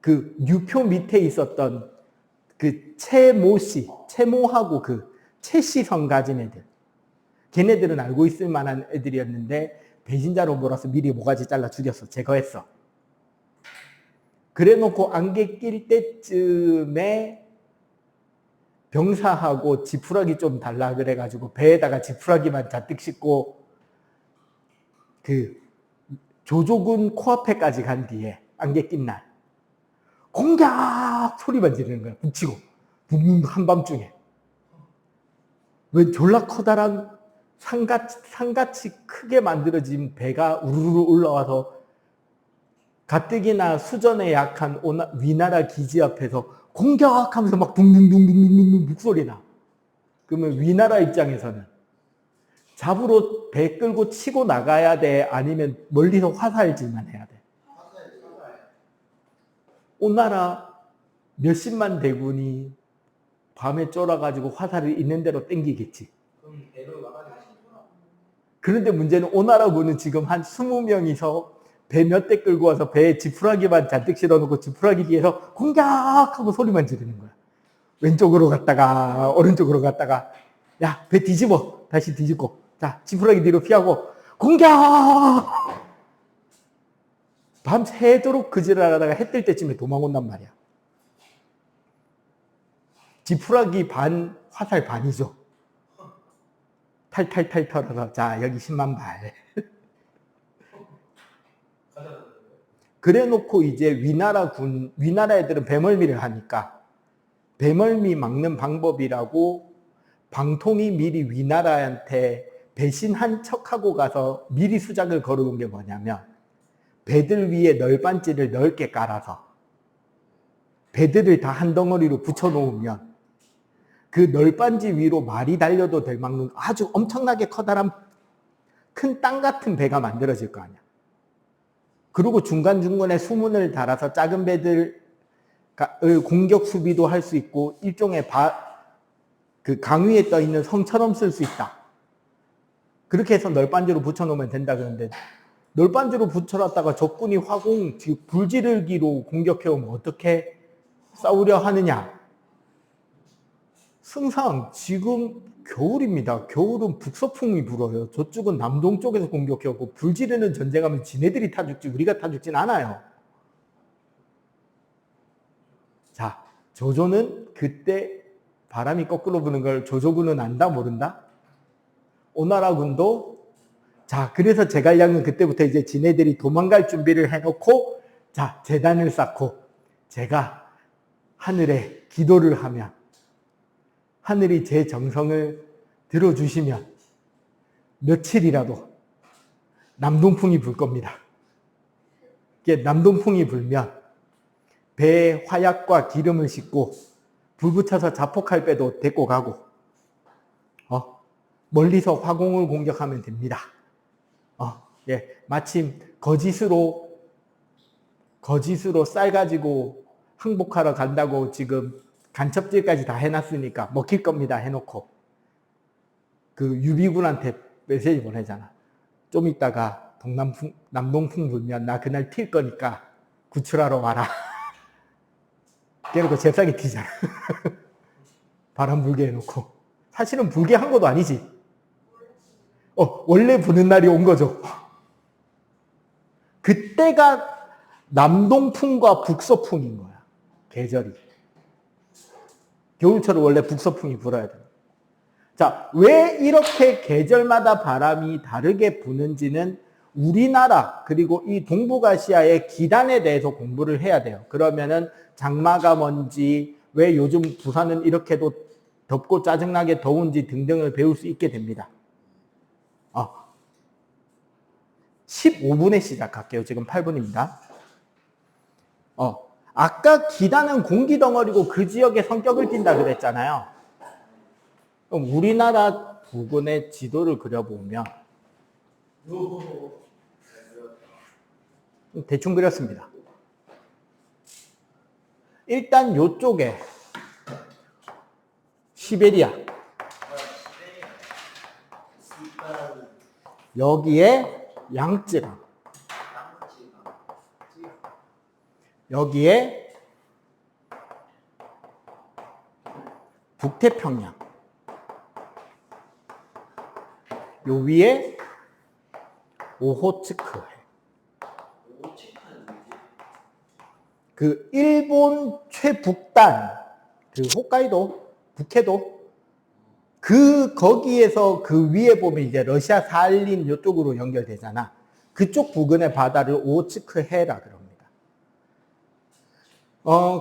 그 유표 밑에 있었던 그 채모씨, 채모하고 그 채씨성 가진 애들. 걔네들은 알고 있을 만한 애들이었는데 배신자로 몰아서 미리 모가지 잘라 죽였어. 제거했어. 그래 놓고 안개 낄 때쯤에 병사하고 지푸라기 좀 달라 그래가지고 배에다가 지푸라기만 잔뜩 싣고 그 조조군 코앞에까지 간 뒤에 안개 낀 날 공격! 소리만 지르는 거야. 북치고 붕붕 한밤중에. 왜 졸라 커다란 산같이 크게 만들어진 배가 우르르 올라와서 가뜩이나 수전에 약한 위나라 기지 앞에서 공격하면서 막 붕붕붕붕붕붕 북소리 나. 그러면 위나라 입장에서는 잡으러 배 끌고 치고 나가야 돼? 아니면 멀리서 화살질만 해야 돼? 오나라 몇십만 대군이 밤에 쫄아가지고 화살을 있는 대로 땡기겠지. 그런데 문제는 오나라군은 지금 한 20명이서 배 몇 대 끌고 와서 배에 지푸라기만 잔뜩 실어놓고 지푸라기 뒤에서 공격하고 소리만 지르는 거야. 왼쪽으로 갔다가 오른쪽으로 갔다가 야, 배 뒤집어. 다시 뒤집고 자, 지푸라기 뒤로 피하고 공격! 밤새도록 그지랄하다가 해 뜰 때쯤에 도망 온단 말이야. 지푸라기 반, 화살 반이죠. 탈탈탈 털어서 자, 여기 10만 발. 그래 놓고 이제 위나라 애들은 배멀미를 하니까 배멀미 막는 방법이라고 방통이 미리 위나라한테 배신한 척하고 가서 미리 수작을 걸어놓은 게 뭐냐면 배들 위에 널빤지를 넓게 깔아서 배들을 다 한 덩어리로 붙여놓으면 그 널빤지 위로 말이 달려도 될 만큼 아주 엄청나게 커다란 큰 땅 같은 배가 만들어질 거 아니야. 그리고 중간중간에 수문을 달아서 작은 배들을 공격 수비도 할 수 있고 일종의 그 강 위에 떠 있는 성처럼 쓸 수 있다. 그렇게 해서 널빤지로 붙여놓으면 된다 그러는데 널빤지로 붙여놨다가 적군이 불지르기로 공격해오면 어떻게 싸우려 하느냐. 승상 지금 겨울입니다. 겨울은 북서풍이 불어요. 저쪽은 남동 쪽에서 공격해오고 불지르는 전쟁하면 지네들이 타 죽지 우리가 타 죽진 않아요. 자, 조조는 그때 바람이 거꾸로 부는 걸 조조군은 안다 모른다? 오나라군도 자, 그래서 제갈량은 그때부터 이제 지네들이 도망갈 준비를 해놓고 자, 제단을 쌓고 제가 하늘에 기도를 하면 하늘이 제 정성을 들어주시면 며칠이라도 남동풍이 불 겁니다. 이게 남동풍이 불면 배에 화약과 기름을 싣고 불 붙여서 자폭할 배도 데리고 가고 멀리서 화공을 공격하면 됩니다. 예, 마침 거짓으로 쌀 가지고 항복하러 간다고 지금 간첩질까지 다 해놨으니까 먹힐 겁니다 해놓고 그 유비군한테 메시지 보내잖아. 좀 있다가 남동풍 불면 나 그날 튈 거니까 구출하러 와라. 그래놓고 잽싸게 튀잖아. 바람 불게 해놓고. 사실은 불게 한 것도 아니지. 원래 부는 날이 온 거죠. 그때가 남동풍과 북서풍인 거야. 계절이. 겨울철은 원래 북서풍이 불어야 돼. 자, 왜 이렇게 계절마다 바람이 다르게 부는지는 우리나라 그리고 이 동북아시아의 기단에 대해서 공부를 해야 돼요. 그러면은 장마가 뭔지, 왜 요즘 부산은 이렇게도 덥고 짜증나게 더운지 등등을 배울 수 있게 됩니다. 15분에 시작할게요. 지금 8분입니다. 아까 기단은 공기덩어리고 그 지역의 성격을 띈다 그랬잖아요. 그럼 우리나라 부근의 지도를 그려보면 대충 그렸습니다. 일단 요쪽에 시베리아, 여기에 양쯔강, 여기에 북태평양, 요 위에 오호츠크해. 그 일본 최북단, 그 홋카이도, 북해도, 거기에서 그 위에 보면 이제 러시아 사할린 이쪽으로 연결되잖아. 그쪽 부근의 바다를 오호츠크해라 그럽니다.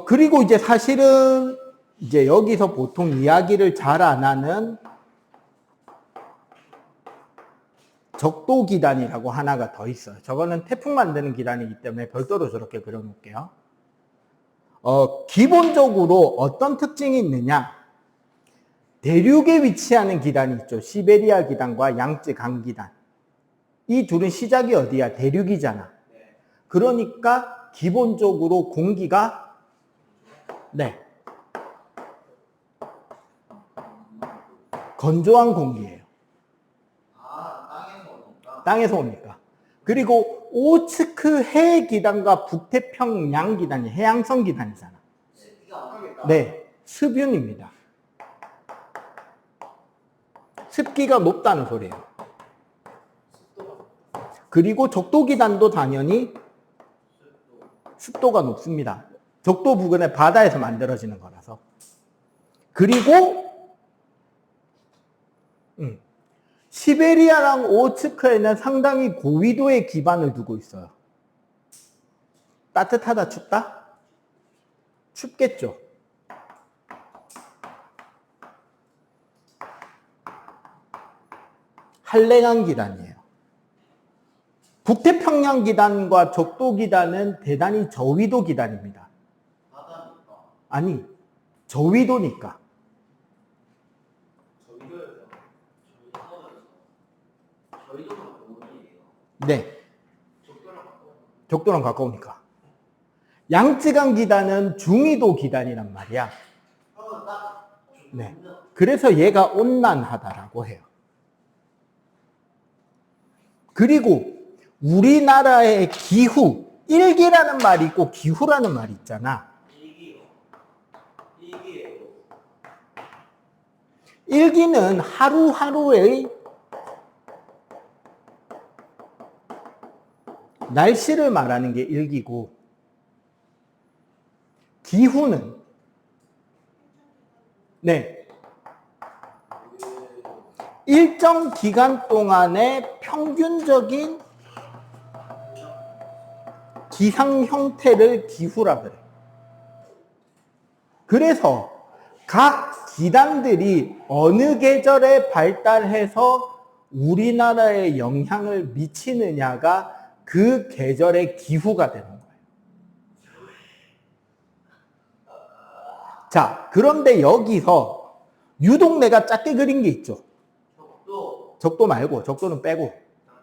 그리고 이제 사실은 이제 여기서 보통 이야기를 잘 안 하는 적도 기단이라고 하나가 더 있어요. 저거는 태풍 만드는 기단이기 때문에 별도로 저렇게 그려놓을게요. 기본적으로 어떤 특징이 있느냐? 대륙에 위치하는 기단이 있죠. 시베리아 기단과 양쯔강 기단. 이 둘은 시작이 어디야? 대륙이잖아. 그러니까 기본적으로 공기가 건조한 공기예요. 땅에서 오니까. 그리고 오츠크해 기단과 북태평양 기단이 해양성 기단이잖아. 네, 습윤입니다. 습기가 높다는 소리예요. 그리고 적도 기단도 당연히 습도가 높습니다. 적도 부근의 바다에서 만들어지는 거라서. 그리고 시베리아랑 오츠크에는 상당히 고위도의 기반을 두고 있어요. 따뜻하다, 춥다? 춥겠죠. 한랭한 기단이에요. 북태평양 기단과 적도 기단은 대단히 저위도 기단입니다. 아니, 저위도니까. 네. 적도랑 가까우니까. 양쯔강 기단은 중위도 기단이란 말이야. 네. 그래서 얘가 온난하다라고 해요. 그리고 우리나라의 기후, 일기라는 말이 있고 기후라는 말이 있잖아. 일기는 하루하루의 날씨를 말하는 게 일기고, 기후는 일정 기간 동안의 평균적인 기상 형태를 기후라 그래. 그래서 각 기단들이 어느 계절에 발달해서 우리나라에 영향을 미치느냐가 그 계절의 기후가 되는 거예요. 자, 그런데 여기서 유독 내가 작게 그린 게 있죠. 적도. 적도 말고, 적도는 빼고.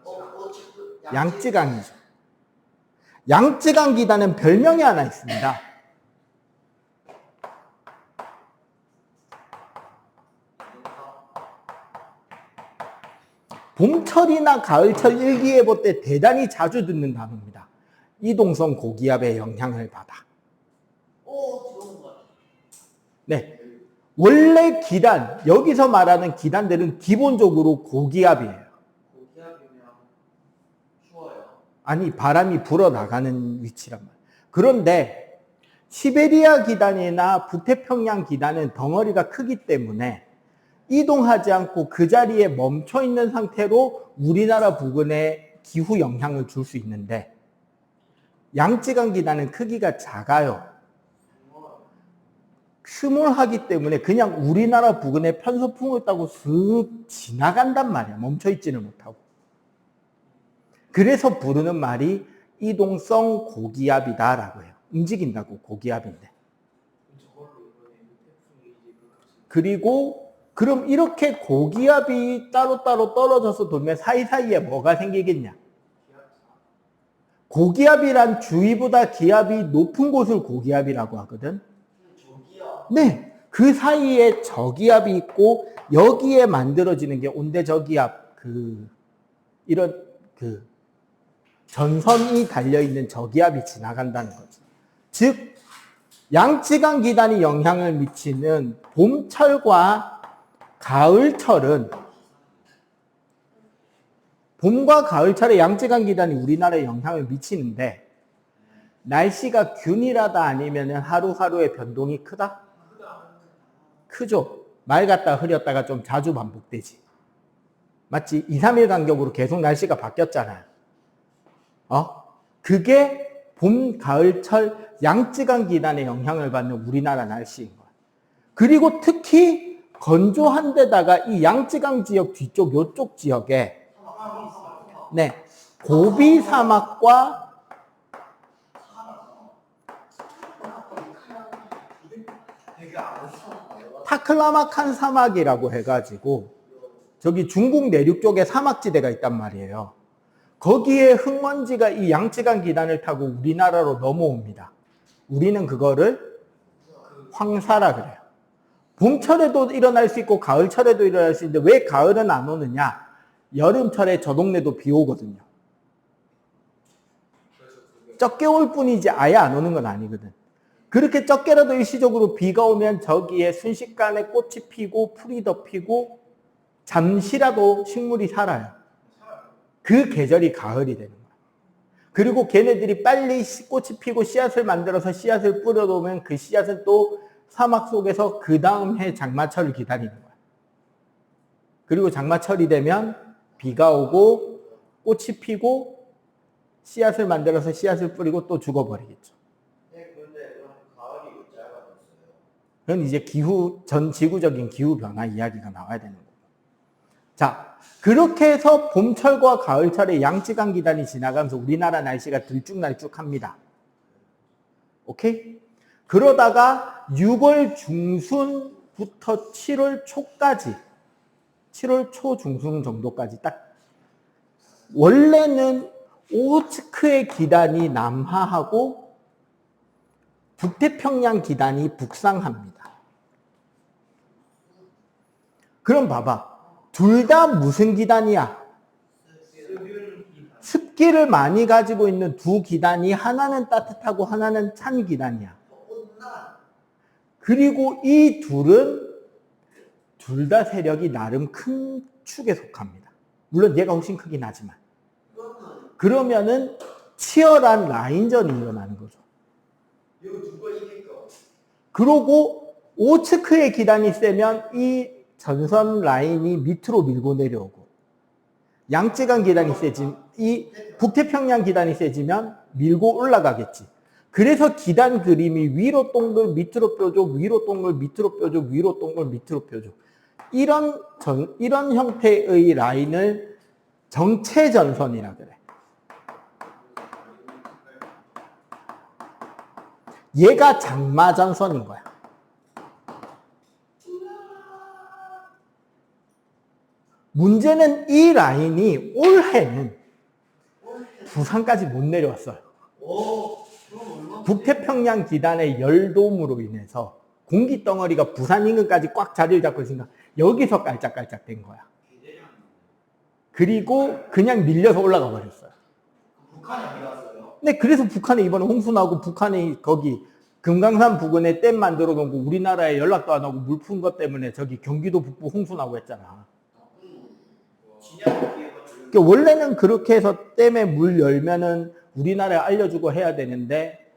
오치크. 양쯔강이죠. 양쯔강 기단은 별명이 하나 있습니다. 봄철이나 가을철 일기예보 때 대단히 자주 듣는 단어입니다. 이동성 고기압의 영향을 받아. 들어온 거 같아. 네. 원래 기단, 여기서 말하는 기단들은 기본적으로 고기압이에요. 고기압이면 추워요. 아니, 바람이 불어나가는 위치란 말이에요. 그런데 시베리아 기단이나 북태평양 기단은 덩어리가 크기 때문에 이동하지 않고 그 자리에 멈춰 있는 상태로 우리나라 부근에 기후 영향을 줄 수 있는데 양쯔강 기단은 크기가 작아요. 스몰하기 때문에 그냥 우리나라 부근에 편서풍을 따고 슥 지나간단 말이야. 멈춰 있지는 못하고. 그래서 부르는 말이 이동성 고기압이다라고 해요. 움직인다고 고기압인데. 그리고 그럼 이렇게 고기압이 따로따로 떨어져서 돌면 사이사이에 뭐가 생기겠냐? 고기압이란 주위보다 기압이 높은 곳을 고기압이라고 하거든. 저기요. 네, 그 사이에 저기압이 있고 여기에 만들어지는 게 온대저기압 이런 전선이 달려있는 저기압이 지나간다는 거죠. 즉 양쯔강 기단이 영향을 미치는 봄철과 가을철은 봄과 가을철에 양쯔강 기단이 우리나라에 영향을 미치는데 날씨가 균일하다 아니면 하루하루의 변동이 크다? 크죠. 맑았다 흐렸다가 좀 자주 반복되지. 맞지? 2, 3일 간격으로 계속 날씨가 바뀌었잖아요. 그게 봄, 가을철 양쯔강 기단의 영향을 받는 우리나라 날씨인 거야. 그리고 특히 건조한 데다가 이 양쯔강 지역 뒤쪽 요쪽 지역에 네, 고비 사막과 타클라마칸 사막이라고 해가지고 저기 중국 내륙 쪽에 사막지대가 있단 말이에요. 거기에 흙먼지가 이 양쯔강 기단을 타고 우리나라로 넘어옵니다. 우리는 그거를 황사라 그래요. 봄철에도 일어날 수 있고 가을철에도 일어날 수 있는데 왜 가을은 안 오느냐? 여름철에 저 동네도 비 오거든요. 적게 올 뿐이지 아예 안 오는 건 아니거든. 그렇게 적게라도 일시적으로 비가 오면 저기에 순식간에 꽃이 피고 풀이 덮이고 잠시라도 식물이 살아요. 그 계절이 가을이 되는 거야. 그리고 걔네들이 빨리 꽃이 피고 씨앗을 만들어서 씨앗을 뿌려놓으면 그 씨앗은 또 사막 속에서 그 다음 해 장마철을 기다리는 거야. 그리고 장마철이 되면 비가 오고 꽃이 피고 씨앗을 만들어서 씨앗을 뿌리고 또 죽어버리겠죠. 근데 가을이 왜 짧아졌어요? 그건 이제 전 지구적인 기후 변화 이야기가 나와야 되는 거고. 자, 그렇게 해서 봄철과 가을철에 양쯔강 기단이 지나가면서 우리나라 날씨가 들쭉날쭉합니다. 오케이? 그러다가 6월 중순부터 7월 초까지 7월 초 중순 정도까지 딱 원래는 오호츠크의 기단이 남하하고 북태평양 기단이 북상합니다. 그럼 봐봐. 둘 다 무슨 기단이야? 습기를 많이 가지고 있는 두 기단이 하나는 따뜻하고 하나는 찬 기단이야. 그리고 이 둘은 둘 다 세력이 나름 큰 축에 속합니다. 물론 얘가 훨씬 크긴 하지만. 그러면은 치열한 라인전이 일어나는 거죠. 이거 누가 이길까? 그러고 오츠크의 기단이 세면 이 전선 라인이 밑으로 밀고 내려오고 양쯔강 기단이 세지 이 북태평양 기단이 세지면 밀고 올라가겠지. 그래서 기단 그림이 위로 동글 밑으로 뾰족 위로 동글 밑으로 뾰족 위로 동글 밑으로 뾰족 이런 형태의 라인을 정체전선이라 그래. 얘가 장마전선인 거야. 문제는 이 라인이 올해는 부산까지 못 내려왔어요. 오, 그럼 얼마? 북태평양 기단의 열돔으로 인해서 공기 덩어리가 부산 인근까지 꽉 자리를 잡고 있으니까 여기서 깔짝깔짝 된 거야. 그리고 그냥 밀려서 올라가 버렸어요. 북한에 안 갔어요? 근데 그래서 북한에 이번에 홍수 나고 북한에 거기 금강산 부근에 댐 만들어 놓고 우리나라에 연락도 안 하고 물 푼 것 때문에 저기 경기도 북부 홍수 나고 했잖아. 진양 기회가 그러니까 원래는 그렇게 해서 댐에 물 열면은 우리나라에 알려주고 해야 되는데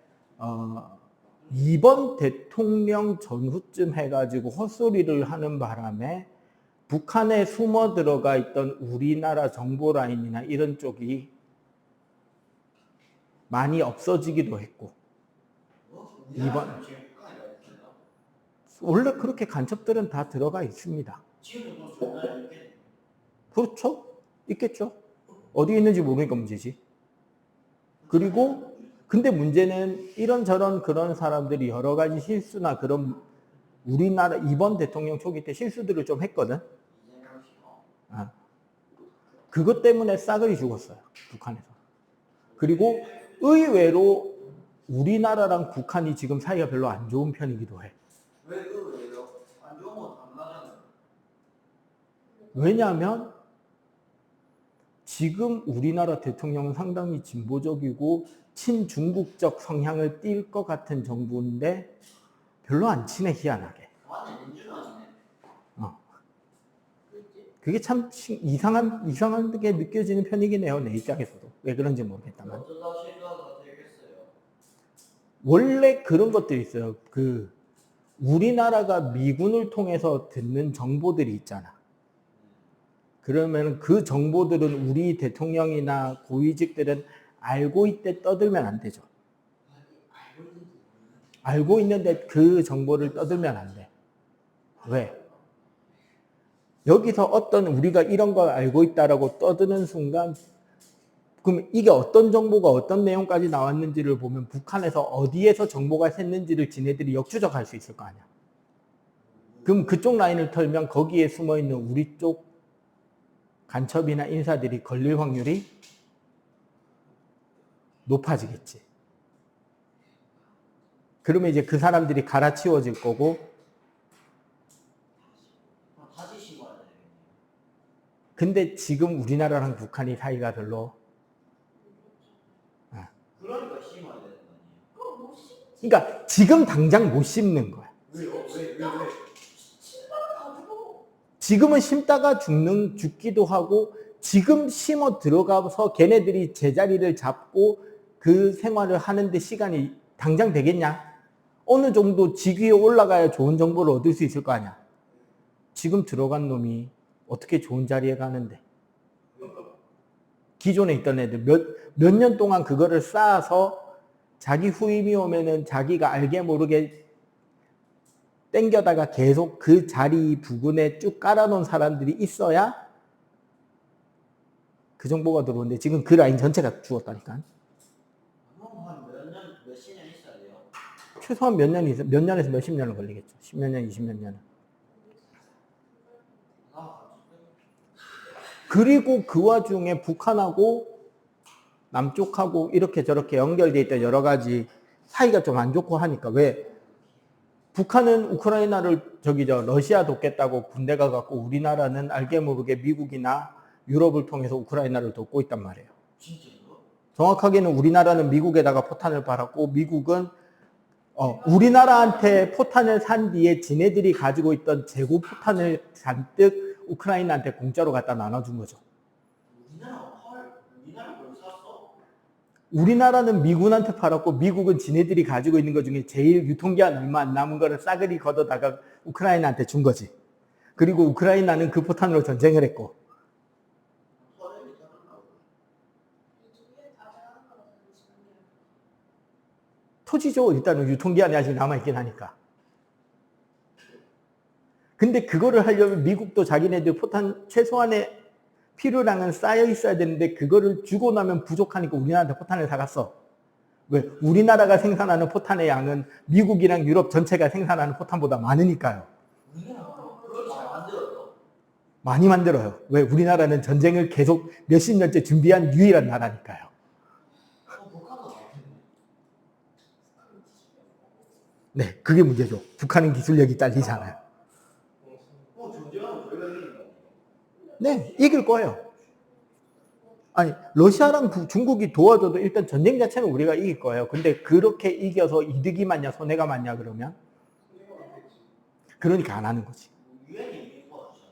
이번 대통령 전후쯤 해가지고 헛소리를 하는 바람에 북한에 숨어 들어가 있던 우리나라 정보 라인이나 이런 쪽이 많이 없어지기도 했고 이번 원래 그렇게 간첩들은 다 들어가 있습니다. 지금도 좀 전화를 이렇게 그렇죠? 있겠죠. 어디 있는지 모르니까 문제지. 그리고 근데 문제는 이런저런 그런 사람들이 여러 가지 실수나 그런 우리나라 이번 대통령 초기 때 실수들을 좀 했거든. 그것 때문에 싸그리 죽었어요. 북한에서. 그리고 의외로 우리나라랑 북한이 지금 사이가 별로 안 좋은 편이기도 해. 왜 그래요? 안 좋은 건 당나잖아요. 왜냐하면 지금 우리나라 대통령은 상당히 진보적이고 친중국적 성향을 띌 것 같은 정부인데 별로 안 친해, 희한하게. 완전 민주당이네. 그게 참 이상하게 느껴지는 편이긴 해요, 내 입장에서도. 왜 그런지 모르겠다만. 어쩌다 실수가 되겠어요. 원래 그런 것들이 있어요. 우리나라가 미군을 통해서 듣는 정보들이 있잖아. 그러면 그 정보들은 우리 대통령이나 고위직들은 알고 있대 떠들면 안 되죠. 알고 있는데 그 정보를 떠들면 안 돼. 왜? 여기서 어떤 우리가 이런 걸 알고 있다라고 떠드는 순간 그럼 이게 어떤 정보가 어떤 내용까지 나왔는지를 보면 북한에서 어디에서 정보가 샜는지를 지네들이 역추적할 수 있을 거 아니야. 그럼 그쪽 라인을 털면 거기에 숨어있는 우리 쪽 간첩이나 인사들이 걸릴 확률이 높아지겠지. 그러면 이제 그 사람들이 갈아치워질 거고 다시 심어야 되겠네요. 근데 지금 우리나라랑 북한이 사이가 별로 그러니까 심어야 되는 거 아니에요? 그럼 뭐 심, 그러니까 지금 당장 못 심는 거야. 왜요? 왜? 신발을 다 죽어. 지금은 심다가 죽기도 하고 지금 심어 들어가서 걔네들이 제자리를 잡고 그 생활을 하는데 시간이 당장 되겠냐? 어느 정도 직위에 올라가야 좋은 정보를 얻을 수 있을 거 아니야. 지금 들어간 놈이 어떻게 좋은 자리에 가는데. 기존에 있던 애들 몇 년 동안 그거를 쌓아서 자기 후임이 오면은 자기가 알게 모르게 땡겨다가 계속 그 자리 부근에 쭉 깔아놓은 사람들이 있어야 그 정보가 들어오는데 지금 그 라인 전체가 죽었다니까. 몇 시년 있어야 돼요? 최소한 몇 년에서 몇십 년은 걸리겠죠. 10몇 년, 20몇 년은. 그리고 그 와중에 북한하고 남쪽하고 이렇게 저렇게 연결되어 있던 여러 가지 사이가 좀 안 좋고 하니까 왜 북한은 우크라이나를 러시아 돕겠다고 군대가 갖고 우리나라는 알게 모르게 미국이나 유럽을 통해서 우크라이나를 돕고 있단 말이에요. 진짜요? 정확하게는 우리나라는 미국에다가 포탄을 팔았고 미국은 우리나라한테 포탄을 산 뒤에 지네들이 가지고 있던 재고 포탄을 잔뜩 우크라이나한테 공짜로 갖다 나눠준 거죠. 우리나라 그걸 샀어? 우리나라는 미군한테 팔았고 미국은 지네들이 가지고 있는 것 중에 제일 유통기한 얼마 안 남은 거를 싸그리 걷어다가 우크라이나한테 준 거지. 그리고 우크라이나는 그 포탄으로 전쟁을 했고. 토지죠. 일단은 유통기한이 아직 남아있긴 하니까. 근데 그거를 하려면 미국도 자기네들 포탄 최소한의 필요량은 쌓여 있어야 되는데 그거를 주고 나면 부족하니까 우리나라한테 포탄을 사갔어. 왜? 우리나라가 생산하는 포탄의 양은 미국이랑 유럽 전체가 생산하는 포탄보다 많으니까요. 그걸 잘 만들어요? 많이 만들어요. 왜? 우리나라는 전쟁을 계속 몇십 년째 준비한 유일한 나라니까요. 북한도 나왔겠네. 네, 그게 문제죠. 북한은 기술력이 딸리잖아요. 전쟁하면 저희가 이기는 거 아니에요? 네, 이길 거예요. 아니, 러시아랑 중국이 도와줘도 일단 전쟁 자체는 우리가 이길 거예요. 근데 그렇게 이겨서 이득이 많냐, 손해가 많냐, 그러면? 그러니까 안 하는 거지. 유엔이 도와주잖아.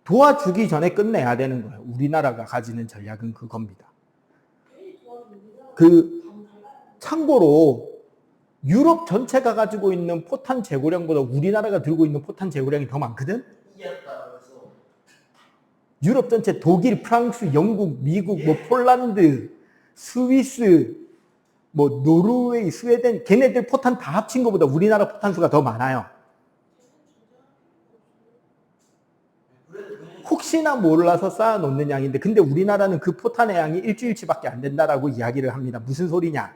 도와주기 전에 끝내야 되는 거예요. 우리나라가 가지는 전략은 그겁니다. 참고로 유럽 전체가 가지고 있는 포탄 재고량보다 우리나라가 들고 있는 포탄 재고량이 더 많거든? 이겼다 그래서. 유럽 전체 독일, 프랑스, 영국, 미국, 뭐 폴란드, 스위스, 뭐 노르웨이, 스웨덴 걔네들 포탄 다 합친 것보다 우리나라 포탄 수가 더 많아요. 혹시나 몰라서 쌓아놓는 양인데 근데 우리나라는 그 포탄의 양이 일주일치밖에 안 된다라고 이야기를 합니다. 무슨 소리냐?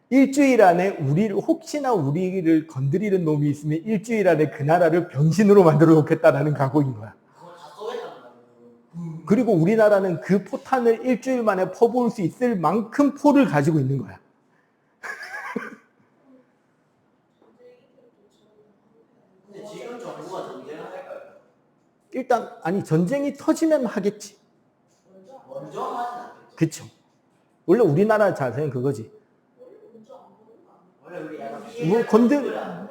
일주일 안에 혹시나 우리를 건드리는 놈이 있으면 일주일 안에 그 나라를 병신으로 만들어 놓겠다라는 각오인 거야. 그걸 다 쏘겠다는 그리고 우리나라는 그 포탄을 일주일 만에 퍼부을 수 있을 만큼 포를 가지고 있는 거야. 근데 지금 정부가 전쟁을 할까요? 일단 아니 전쟁이 터지면 하겠지. 먼저 하진 않겠죠. 그쵸. 원래 우리나라 자세는 그거지. 원래 우리 약간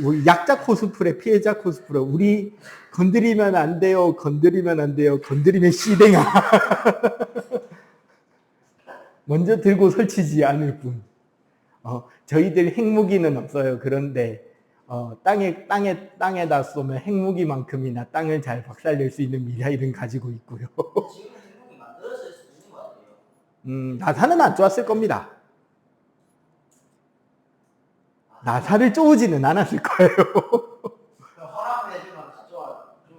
뭐 약자 코스프레, 피해자 코스프레. 우리 건드리면 안 돼요. 건드리면 안 돼요. 건드리면 씨댕아. 먼저 들고 설치지 않을 뿐. 저희들 핵무기는 없어요. 그런데 땅에다 쏘면 핵무기만큼이나 땅을 잘 박살낼 수 있는 미사일은 가지고 있고요. 지금 핵무기 만들어질 수 있는 거 아니에요? 나사는 안 좋았을 겁니다. 나사를 쪼우지는 않았을 거예요. 허락을 해주면 쪼우겠죠.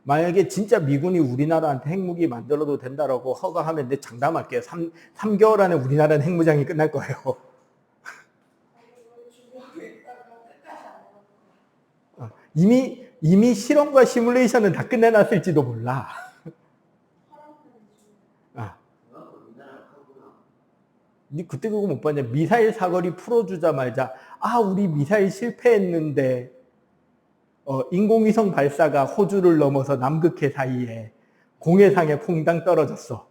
만약에 진짜 미군이 우리나라한테 핵무기 만들어도 된다라고 허가하면 내 장담할게요. 3개월 안에 우리나라는 핵무장이 끝날 거예요. 이미 실험과 시뮬레이션은 다 끝내놨을지도 몰라. 니 그때 그거 못 봤냐? 미사일 사거리 풀어주자마자 우리 미사일 실패했는데 인공위성 발사가 호주를 넘어서 남극해 사이에 공해상에 퐁당 떨어졌어.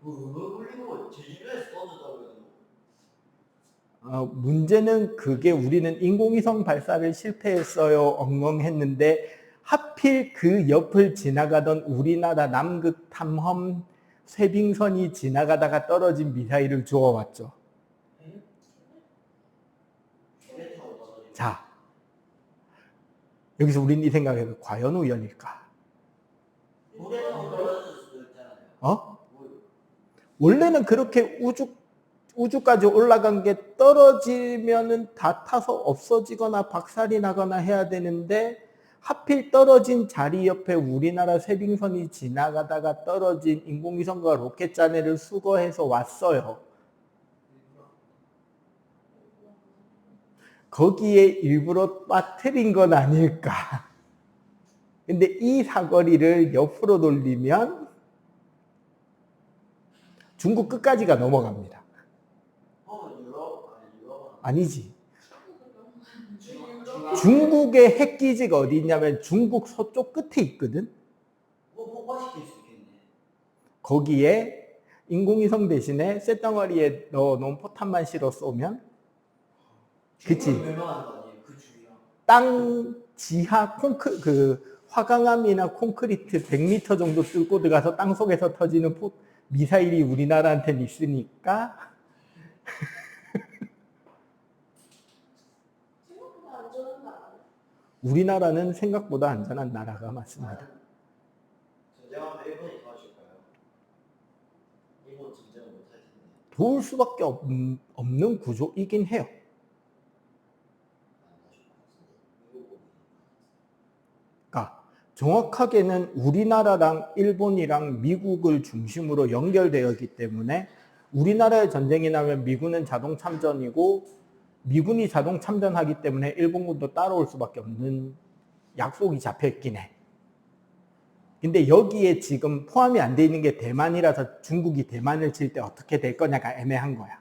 뭐 흘리는 거 제주도에서 던졌다고 해도. 문제는 그게 우리는 인공위성 발사를 실패했어요. 엉엉했는데 하필 그 옆을 지나가던 우리나라 남극 탐험 쇄빙선이 지나가다가 떨어진 미사일을 주워왔죠. 자, 여기서 우린 이 생각해요. 과연 우연일까? 원래는 그렇게 우주까지 올라간 게 떨어지면은 다 타서 없어지거나 박살이 나거나 해야 되는데 하필 떨어진 자리 옆에 우리나라 쇄빙선이 지나가다가 떨어진 인공위성과 로켓 잔해를 수거해서 왔어요. 거기에 일부러 빠뜨린 건 아닐까. 근데 이 사거리를 옆으로 돌리면 중국 끝까지가 넘어갑니다. 아니지. 중국의 핵기지가 어디 있냐면 중국 서쪽 끝에 있거든. 폭파시킬 수 있겠네. 거기에 인공위성 대신에 쇳덩어리에 넣어놓은 포탄만 실어 쏘면 그치. 땅 지하 화강암이나 콘크리트 100m 정도 뚫고 들어가서 땅 속에서 터지는 미사일이 우리나라한테는 있으니까 우리나라는 생각보다 안전한 나라가 맞습니다. 전쟁하면 일본이 도와줄까요? 일본 전쟁을 못할 텐데. 도울 수밖에 없는 구조이긴 해요. 그러니까 정확하게는 우리나라랑 일본이랑 미국을 중심으로 연결되어 있기 때문에 우리나라의 전쟁이 나면 미군은 자동 참전이고 미군이 자동 참전하기 때문에 일본군도 따라올 수밖에 없는 약속이 잡혀있긴 해. 근데 여기에 지금 포함이 안 돼 있는 게 대만이라서 중국이 대만을 칠 때 어떻게 될 거냐가 애매한 거야.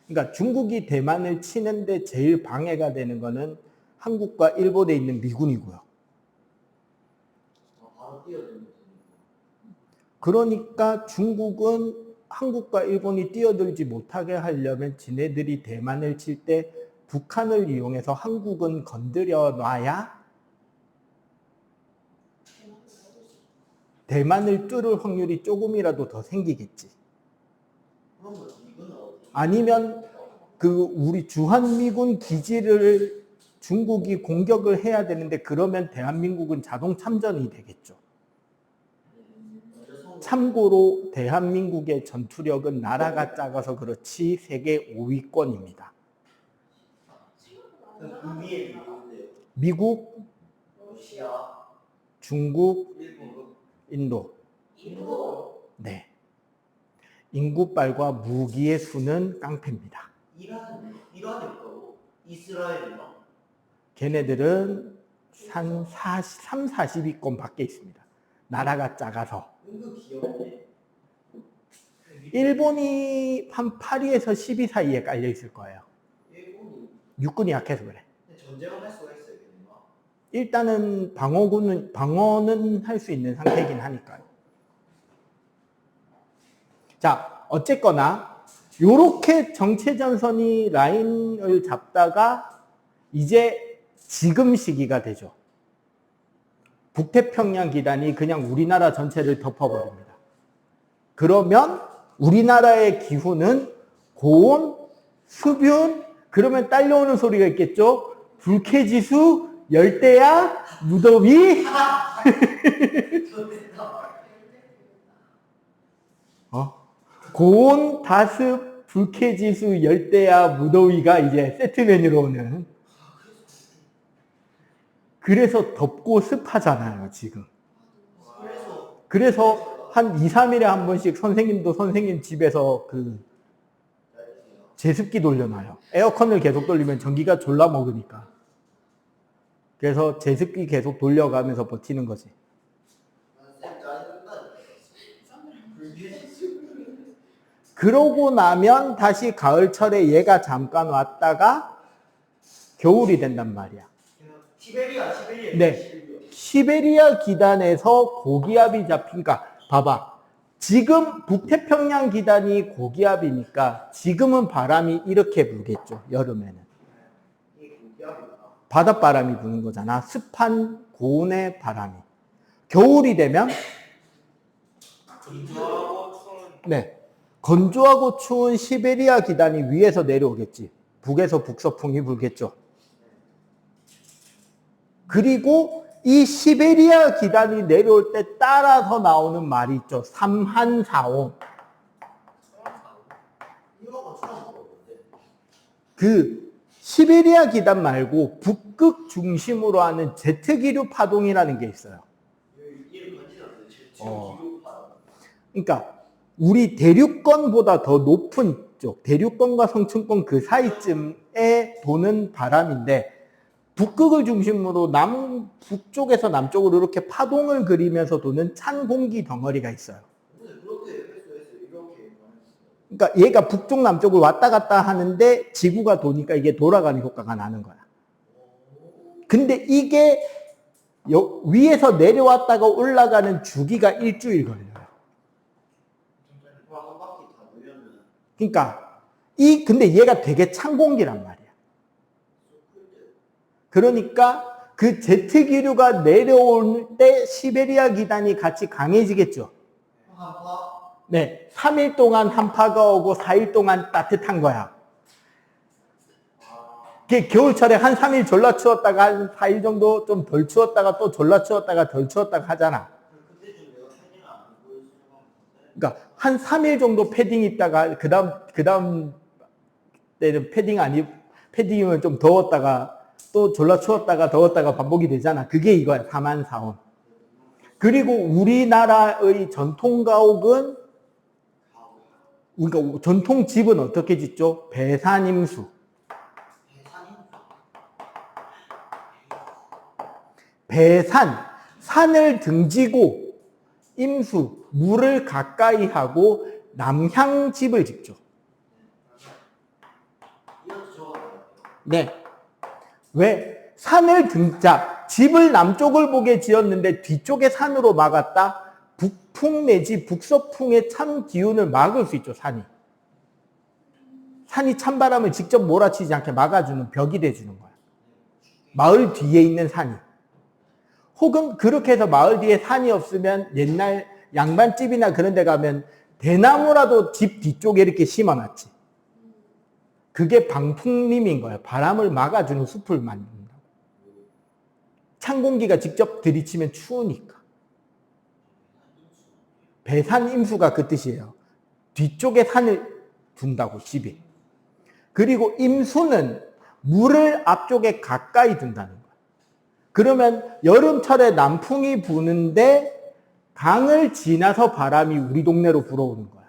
그러니까 중국이 대만을 치는데 제일 방해가 되는 거는 한국과 일본에 있는 미군이고요. 바로 뛰어들면 그러니까 중국은 한국과 일본이 뛰어들지 못하게 하려면 지네들이 대만을 칠 때 북한을 이용해서 한국은 건드려 놔야 대만을 뚫을 확률이 조금이라도 더 생기겠지. 그런 거 이건 어디? 아니면 그 우리 주한미군 기지를 중국이 공격을 해야 되는데 그러면 대한민국은 자동 참전이 되겠죠. 참고로 대한민국의 전투력은 나라가 작아서 그렇지 세계 5위권입니다. 생각보다 그 위에 누군데요? 미국, 러시아, 중국, 일본, 인도. 인도. 네. 인구빨과 무기의 수는 깡패입니다. 이란이 없다고? 이스라엘이나? 걔네들은 한 3, 40위권 밖에 있습니다. 나라가 작아서. 은근 귀엽네. 일본이 한 8위에서 10위 사이에 깔려 있을 거예요. 일본이 육군이 약해서 그래. 근데 전쟁을 할 수가 있어요, 걔네가. 일단은 방어는 할 수 있는 상태이긴 하니까요. 자, 어쨌거나 요렇게 정체전선이 라인을 잡다가 이제 지금 시기가 되죠. 북태평양 기단이 그냥 우리나라 전체를 덮어버립니다. 그러면 우리나라의 기후는 고온, 수분, 그러면 딸려오는 소리가 있겠죠. 불쾌지수, 열대야, 무더위. 고온, 다습, 불쾌지수, 열대야, 무더위가 이제 세트 메뉴로 오는. 그래서 덥고 습하잖아요, 지금. 그래서 한 2, 3일에 한 번씩 선생님도 선생님 집에서 그 제습기 돌려놔요. 에어컨을 계속 돌리면 전기가 졸라 먹으니까. 그래서 제습기 계속 돌려가면서 버티는 거지. 그러고 나면 다시 가을철에 얘가 잠깐 왔다가 겨울이 된단 말이야. 시베리아. 네. 시베리아 기단에서 고기압이 잡히니까 봐봐. 지금 북태평양 기단이 고기압이니까 지금은 바람이 이렇게 불겠죠. 여름에는. 이게 고기압이구나. 바닷바람이 부는 거잖아. 습한 고온의 바람이. 겨울이 되면 네. 건조하고 추운 시베리아 기단이 위에서 내려오겠지. 북에서 북서풍이 불겠죠. 그리고 이 시베리아 기단이 내려올 때 따라서 나오는 말이 있죠. 삼한사온. 이런 거 처음 들어보는데. 그 시베리아 기단 말고 북극 중심으로 하는 제트기류 파동이라는 게 있어요. 이름 건지는데 어. 기록 바람. 그러니까 우리 대륙권보다 더 높은 쪽, 대륙권과 성층권 그 사이쯤에 도는 바람인데 북극을 중심으로 북쪽에서 남쪽으로 이렇게 파동을 그리면서 도는 찬 공기 덩어리가 있어요. 근데 그렇게 SOS 이렇게 그러니까 얘가 북쪽 남쪽을 왔다 갔다 하는데 지구가 도니까 이게 돌아가는 효과가 나는 거야. 근데 이게 위에서 내려왔다가 올라가는 주기가 일주일 걸려요. 한 바퀴 다 돌려면 그러니까 근데 얘가 되게 찬 공기란 말이야. 그러니까 그 제트 기류가 내려올 때 시베리아 기단이 같이 강해지겠죠. 한파. 네, 3일 동안 한파가 오고 4일 동안 따뜻한 거야. 그게 겨울철에 한 3일 졸라 추웠다가 한 4일 정도 좀 덜 추웠다가 또 졸라 추웠다가 덜 추웠다가 하잖아. 그때 좀 내가 패딩을 안 보여주는 거 같은데. 그러니까 한 3일 정도 패딩 입다가 그다음 때는 패딩이면 좀 더웠다가 또 졸라 추웠다가 더웠다가 반복이 되잖아. 그게 이거야. 삼한사온. 그리고 우리나라의 전통 가옥은, 그러니까 전통 집은 어떻게 짓죠? 배산임수. 배산, 산을 등지고 임수, 물을 가까이 하고 남향집을 짓죠. 네. 왜? 산을 등자, 집을 남쪽을 보게 지었는데 뒤쪽에 산으로 막았다? 북풍 내지 북서풍의 찬 기운을 막을 수 있죠, 산이. 산이 찬바람을 직접 몰아치지 않게 막아주는 벽이 돼주는 거야. 마을 뒤에 있는 산이. 혹은 그렇게 해서 마을 뒤에 산이 없으면 옛날 양반집이나 그런 데 가면 대나무라도 집 뒤쪽에 이렇게 심어놨지. 그게 방풍림인 거예요. 바람을 막아주는 숲을 만든다고. 찬 공기가 직접 들이치면 추우니까. 배산임수가 그 뜻이에요. 뒤쪽에 산을 둔다고, 집이. 그리고 임수는 물을 앞쪽에 가까이 둔다는 거예요. 그러면 여름철에 남풍이 부는데 강을 지나서 바람이 우리 동네로 불어오는 거야.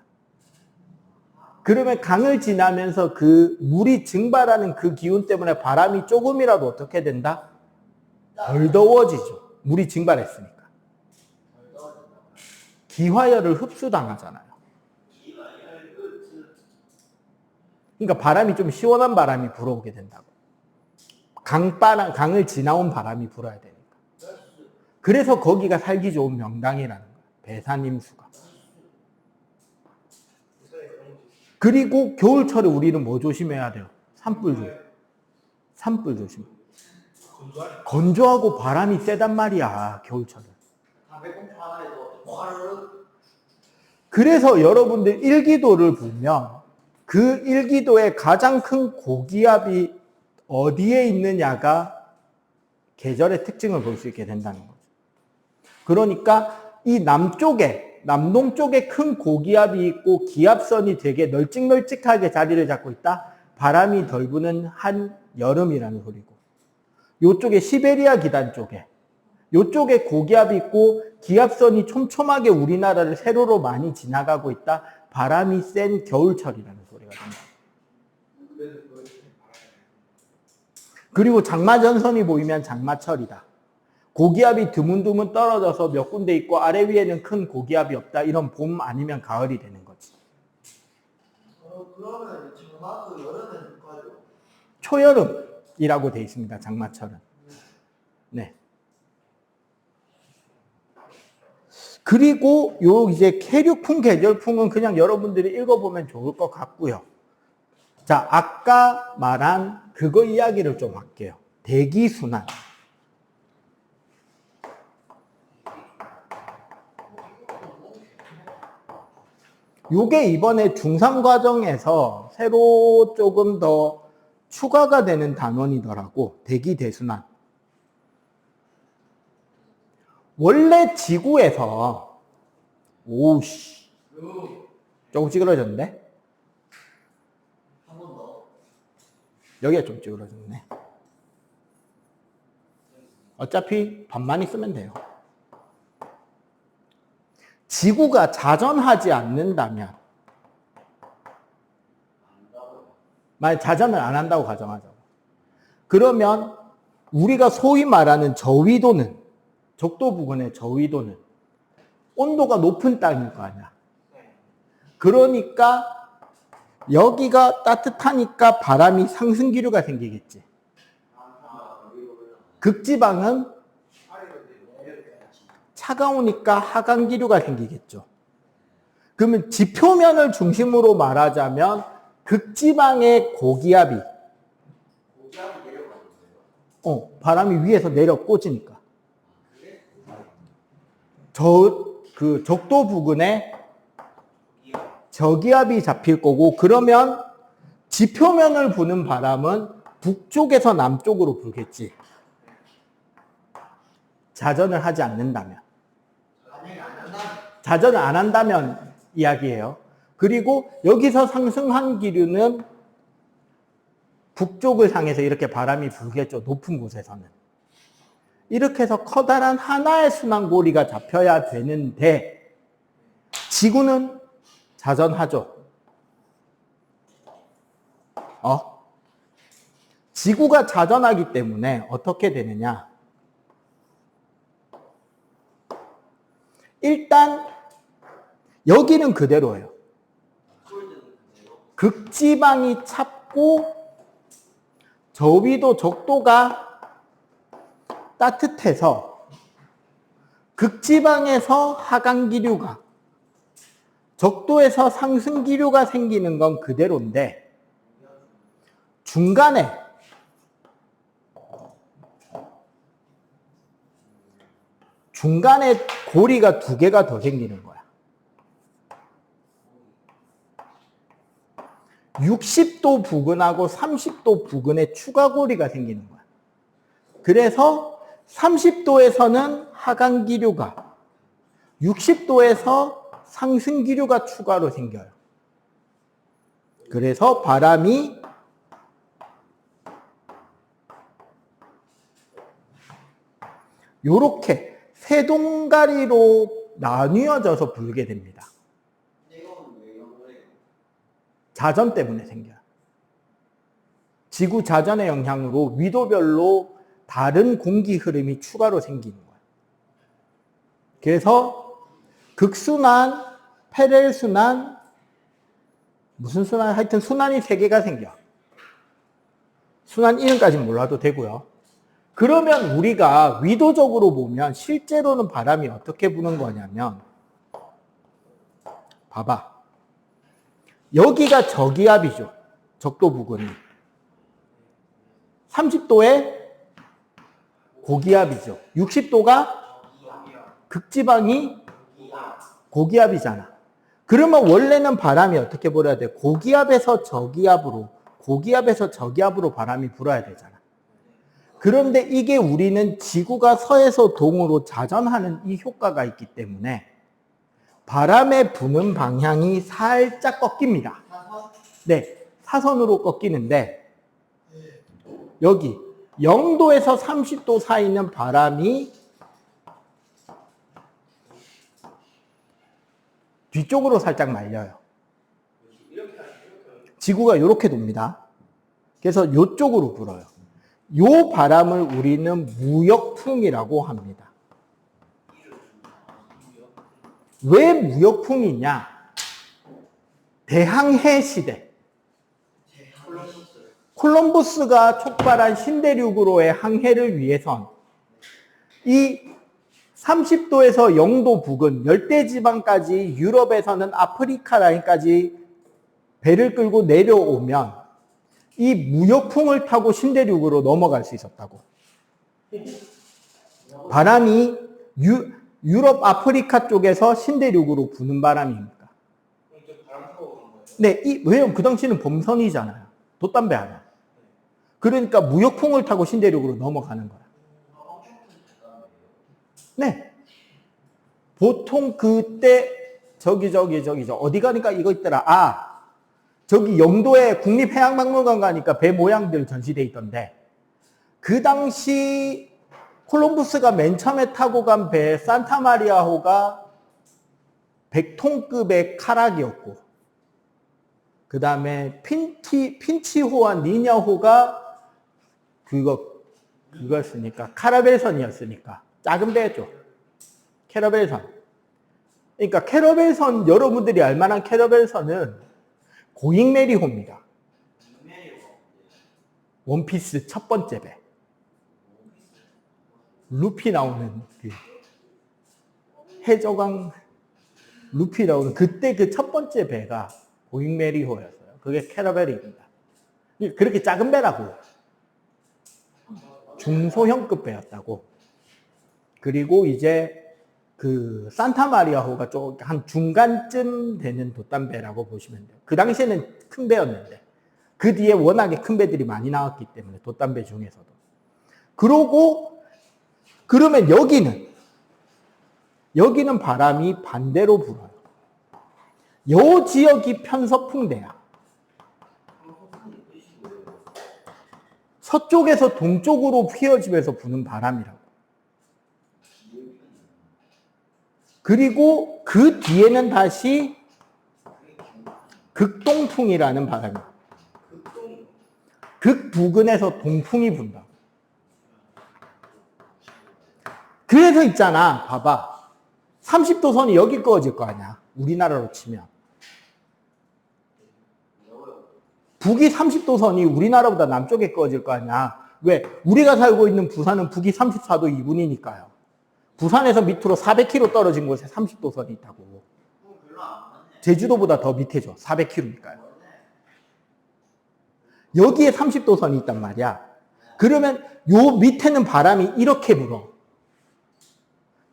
그러면 강을 지나면서 그 물이 증발하는 그 기운 때문에 바람이 조금이라도 어떻게 된다? 덜 더워지죠. 물이 증발했으니까. 기화열을 흡수당하잖아요. 그러니까 바람이 좀 시원한 바람이 불어오게 된다고. 강을 지나온 바람이 불어야 되니까. 그래서 거기가 살기 좋은 명당이라는 거예요. 배산임수가. 그리고 겨울철에 우리는 뭐 조심해야 돼요? 산불 조심. 산불 조심. 건조하고 바람이 세단 말이야, 겨울철에. 그래서 여러분들 일기도를 보면 그 일기도의 가장 큰 고기압이 어디에 있느냐가 계절의 특징을 볼 수 있게 된다는 거죠. 그러니까 이 남쪽에, 남동쪽에 큰 고기압이 있고 기압선이 되게 널찍널찍하게 자리를 잡고 있다. 바람이 덜 부는 한여름이라는 소리고. 요쪽에 시베리아 기단 쪽에, 요쪽에 고기압이 있고 기압선이 촘촘하게 우리나라를 세로로 많이 지나가고 있다. 바람이 센 겨울철이라는 소리가 됩니다. 그리고 장마전선이 보이면 장마철이다. 고기압이 드문드문 떨어져서 몇 군데 있고 아래 위에는 큰 고기압이 없다. 이런 봄 아니면 가을이 되는 거지. 그러면 장마도 여름에 가죠. 초여름이라고 돼 있습니다. 장마철은. 네. 그리고 요 이제 계류풍, 계절풍은 그냥 여러분들이 읽어보면 좋을 것 같고요. 자, 아까 말한 그거 이야기를 좀 할게요. 대기순환. 요게 이번에 중3 과정에서 새로 조금 더 추가가 되는 단원이더라고. 대기대순환. 원래 지구에서, 오우씨, 조금 찌그러졌는데? 한 번 더. 여기가 좀 찌그러졌네. 어차피 반만이 쓰면 돼요. 지구가 자전하지 않는다면, 만약 자전을 안 한다고 가정하자고. 그러면 우리가 소위 말하는 저위도는, 적도 부근의 저위도는 온도가 높은 땅일 거 아니야. 그러니까 여기가 따뜻하니까 바람이 상승 기류가 생기겠지. 극지방은 차가우니까 하강 기류가 생기겠죠. 그러면 지표면을 중심으로 말하자면 극지방의 고기압이 바람이 위에서 내려 꽂으니까 그 적도 부근에 저기압이 잡힐 거고, 그러면 지표면을 부는 바람은 북쪽에서 남쪽으로 불겠지. 자전을 하지 않는다면. 자전을 안 한다면 이야기예요. 그리고 여기서 상승한 기류는 북쪽을 향해서 이렇게 바람이 불겠죠. 높은 곳에서는. 이렇게 해서 커다란 하나의 순환고리가 잡혀야 되는데 지구는 자전하죠. 지구가 자전하기 때문에 어떻게 되느냐? 일단 여기는 그대로예요. 극지방이 찹고 저위도 적도가 따뜻해서 극지방에서 하강기류가 적도에서 상승기류가 생기는 건 그대로인데 중간에 고리가 2개가 더 생기는 거야. 60도 부근하고 30도 부근에 추가 고리가 생기는 거야. 그래서 30도에서는 하강기류가 60도에서 상승기류가 추가로 생겨요. 그래서 바람이 요렇게 세 동가리로 나뉘어져서 불게 됩니다. 자전 때문에 생겨요. 지구 자전의 영향으로 위도별로 다른 공기 흐름이 추가로 생기는 거예요. 그래서 극순환, 패렐순환, 무슨 순환? 하여튼 순환이 3개가 생겨. 순환 이름까지는 몰라도 되고요. 그러면 우리가 위도적으로 보면 실제로는 바람이 어떻게 부는 거냐면 봐봐. 여기가 저기압이죠. 적도 부근이. 30도에 고기압이죠. 60도가 극지방이 고기압이잖아. 그러면 원래는 바람이 어떻게 불어야 돼? 고기압에서 저기압으로, 고기압에서 저기압으로 바람이 불어야 되잖아. 그런데 이게 우리는 지구가 서에서 동으로 자전하는 이 효과가 있기 때문에 바람의 부는 방향이 살짝 꺾입니다. 네, 사선으로 꺾이는데 여기 0도에서 30도 사이는 바람이 뒤쪽으로 살짝 말려요. 지구가 이렇게 돕니다. 그래서 이쪽으로 불어요. 이 바람을 우리는 무역풍이라고 합니다. 왜 무역풍이냐? 대항해 시대. 콜럼버스가 촉발한 신대륙으로의 항해를 위해선 이 30도에서 0도 부근, 열대지방까지 유럽에서는 아프리카 라인까지 배를 끌고 내려오면 이 무역풍을 타고 신대륙으로 넘어갈 수 있었다고. 바람이 유럽, 아프리카 쪽에서 신대륙으로 부는 바람입니다. 네, 왜냐면 그 당시는 범선이잖아요. 돛담배 하나. 그러니까 무역풍을 타고 신대륙으로 넘어가는 거야. 네. 보통 그때 저기 어디 가니까 이거 있더라. 저기 영도에 국립해양박물관 가니까 배 모양들 전시돼 있던데 그 당시 콜럼버스가 맨 처음에 타고 간 배 산타마리아호가 100톤급의 카락이었고 그 다음에 핀치호와 니냐호가 그거였으니까 카라벨선이었으니까 작은 배죠. 캐러벨선. 그러니까 캐러벨선 여러분들이 알만한 캐러벨선은 고잉메리호입니다. 원피스 첫 번째 배. 루피 나오는 그 해적왕 루피 나오는 그때 그 첫 번째 배가 고잉메리호였어요. 그게 캐러벨입니다. 그렇게 작은 배라고. 중소형급 배였다고. 그리고 이제 그 산타마리아호가 좀 한 중간쯤 되는 돛담배라고 보시면 돼요. 그 당시에는 큰 배였는데 그 뒤에 워낙에 큰 배들이 많이 나왔기 때문에 돛담배 중에서도. 그러면 여기는 바람이 반대로 불어요. 요 지역이 편서풍대야. 서쪽에서 동쪽으로 휘어지면서 부는 바람이라고. 그리고 그 뒤에는 다시 극동풍이라는 바람이. 극부근에서 동풍이 분다. 그래서 있잖아, 봐봐. 30도 선이 여기 그어질 거 아니야. 우리나라로 치면. 북이 30도 선이 우리나라보다 남쪽에 그어질 거 아니야. 왜? 우리가 살고 있는 부산은 북이 34도 2분이니까요. 부산에서 밑으로 400km 떨어진 곳에 30도 선이 있다고. 제주도보다 더 밑에죠. 400km니까요. 여기에 30도 선이 있단 말이야. 그러면 요 밑에는 바람이 이렇게 불어.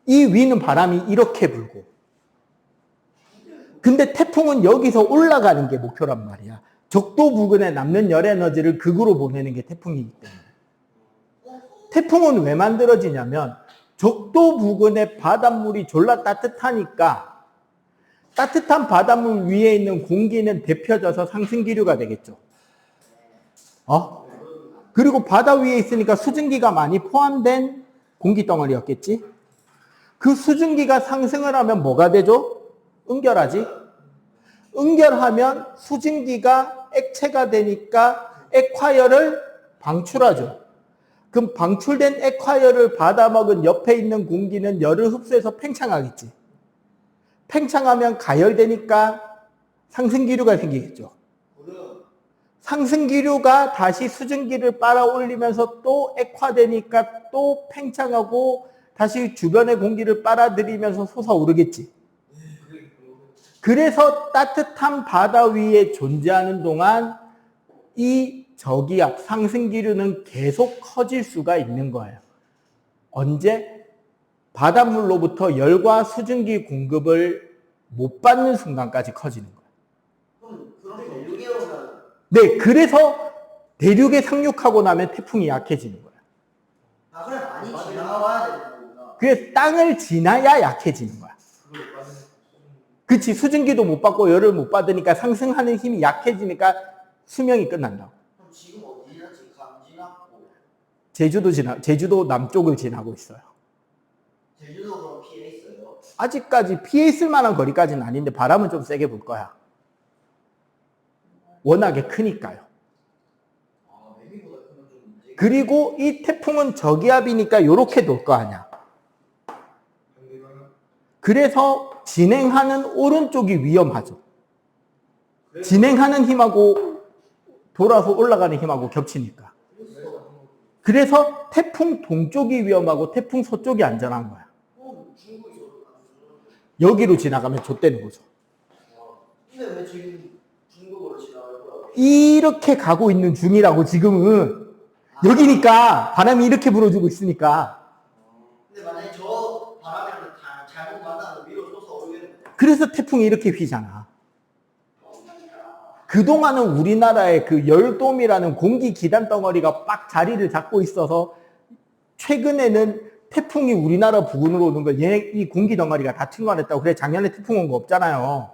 이 위는 바람이 이렇게 불고. 근데 태풍은 여기서 올라가는 게 목표란 말이야. 적도 부근에 남는 열 에너지를 극으로 보내는 게 태풍이기 때문에. 태풍은 왜 만들어지냐면 적도 부근의 바닷물이 졸라 따뜻하니까 따뜻한 바닷물 위에 있는 공기는 데펴져서 상승기류가 되겠죠. 그리고 바다 위에 있으니까 수증기가 많이 포함된 공기 덩어리였겠지. 그 수증기가 상승을 하면 뭐가 되죠? 응결하지. 응결하면 수증기가 액체가 되니까 액화열을 방출하죠. 그럼 방출된 액화열을 받아먹은 옆에 있는 공기는 열을 흡수해서 팽창하겠지. 팽창하면 가열되니까 상승기류가 생기겠죠. 상승기류가 다시 수증기를 빨아올리면서 또 액화되니까 또 팽창하고 다시 주변의 공기를 빨아들이면서 솟아오르겠지. 그래서 따뜻한 바다 위에 존재하는 동안 이 저기압, 상승기류는 계속 커질 수가 있는 거예요. 언제? 바닷물로부터 열과 수증기 공급을 못 받는 순간까지 커지는 거예요. 그럼 대륙에 오면 네, 그래서 대륙에 상륙하고 나면 태풍이 약해지는 거예요. 그래 많이 지나가야 되는 거구나. 그래서 땅을 지나야 약해지는 거야. 그치, 수증기도 못 받고 열을 못 받으니까 상승하는 힘이 약해지니까 수명이 끝난다고. 그럼 지금 어디 지나지? 감 지났고 제주도 남쪽을 지나고 있어요. 제주도 그럼 피해 있어요? 아직까지 피해 있을 만한 거리까지는 아닌데 바람은 좀 세게 불 거야. 워낙에 크니까요. 매미보다 크면 좀 문제. 그리고 이 태풍은 저기압이니까 이렇게 돌 거 아니야. 그래서 진행하는 오른쪽이 위험하죠. 진행하는 힘하고 돌아서 올라가는 힘하고 겹치니까. 그래서 태풍 동쪽이 위험하고 태풍 서쪽이 안전한 거야. 여기로 지나가면 좆되는 거죠. 근데 왜 지금 중국으로 지나갈 거라고? 이렇게 가고 있는 중이라고 지금은. 여기니까 바람이 이렇게 불어주고 있으니까. 근데 만약에 저 바람이랑 잘못 만나면 위로 솟아오르겠는데. 그래서 태풍이 이렇게 휘잖아. 그동안은 우리나라의 그 열돔이라는 공기 기단 덩어리가 빡 자리를 잡고 있어서 최근에는 태풍이 우리나라 부근으로 오는 걸 이 공기 덩어리가 다 튕겨냈다고. 그래 작년에 태풍 온 거 없잖아요.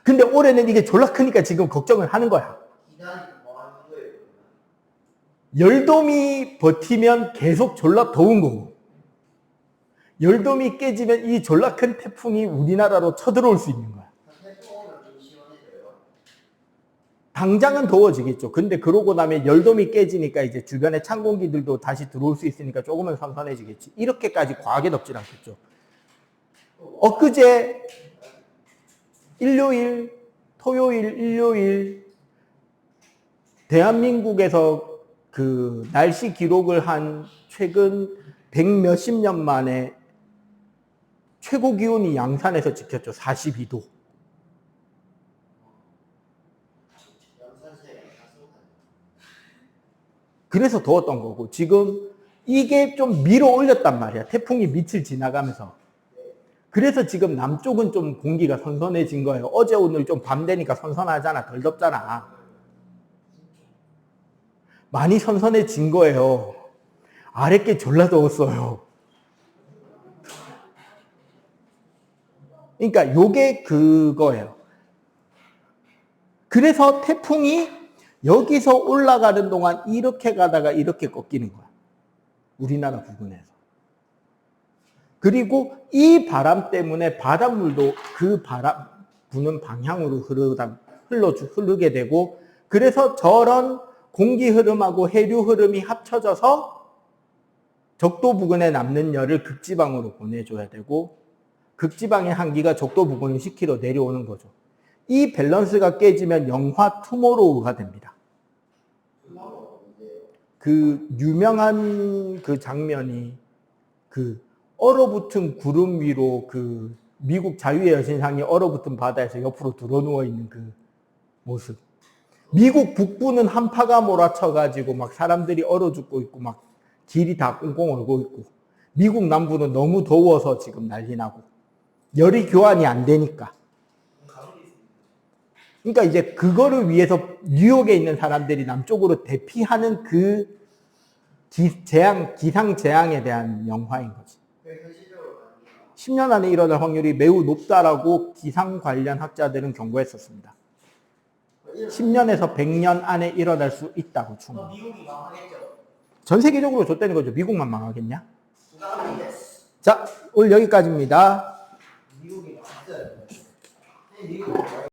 근데 올해는 이게 졸라 크니까 지금 걱정을 하는 거야. 기단이 뭐 하는 거예요? 열돔이 버티면 계속 졸라 더운 거고, 열돔이 깨지면 이 졸라 큰 태풍이 우리나라로 쳐들어올 수 있는 거야. 태풍 오면 좀 시원해져요? 당장은 더워지겠죠. 근데 그러고 나면 열돔이 깨지니까 이제 주변에 찬 공기들도 다시 들어올 수 있으니까 조금은 선선해지겠지. 이렇게까지 과하게 덥진 않겠죠. 엊그제 토요일, 일요일 대한민국에서 그 날씨 기록을 한 최근 100몇십 년 만에 최고 기온이 양산에서 찍혔죠. 42도. 그래서 더웠던 거고, 지금 이게 좀 밀어 올렸단 말이야. 태풍이 밑을 지나가면서. 그래서 지금 남쪽은 좀 공기가 선선해진 거예요. 어제 오늘 좀 밤 되니까 선선하잖아. 덜 덥잖아. 많이 선선해진 거예요. 아랫게 졸라 더웠어요. 그러니까 요게 그거예요. 그래서 태풍이 여기서 올라가는 동안 이렇게 가다가 이렇게 꺾이는 거야. 우리나라 부근에서. 그리고 이 바람 때문에 바닷물도 그 바람 부는 방향으로 흐르게 되고, 그래서 저런 공기 흐름하고 해류 흐름이 합쳐져서 적도 부근에 남는 열을 극지방으로 보내줘야 되고, 극지방의 한기가 적도 부근을 10km 내려오는 거죠. 이 밸런스가 깨지면 영화 투모로우가 됩니다. 그 유명한 그 장면이 그 얼어붙은 구름 위로 그 미국 자유의 여신상이 얼어붙은 바다에서 옆으로 드러누워 있는 그 모습. 미국 북부는 한파가 몰아쳐가지고 막 사람들이 얼어 죽고 있고 막 길이 다 꽁꽁 얼고 있고, 미국 남부는 너무 더워서 지금 난리 나고 열이 교환이 안 되니까. 그러니까 이제 그거를 위해서 뉴욕에 있는 사람들이 남쪽으로 대피하는 그 기상 재앙에 대한 영화인 거지. 10년 안에 일어날 확률이 매우 높다라고 기상 관련 학자들은 경고했었습니다. 10년에서 100년 안에 일어날 수 있다고 충분히. 미국이 망하겠죠. 전 세계적으로 줬다는 거죠. 미국만 망하겠냐? 자, 오늘 여기까지입니다. 미국이 망했어요. 미국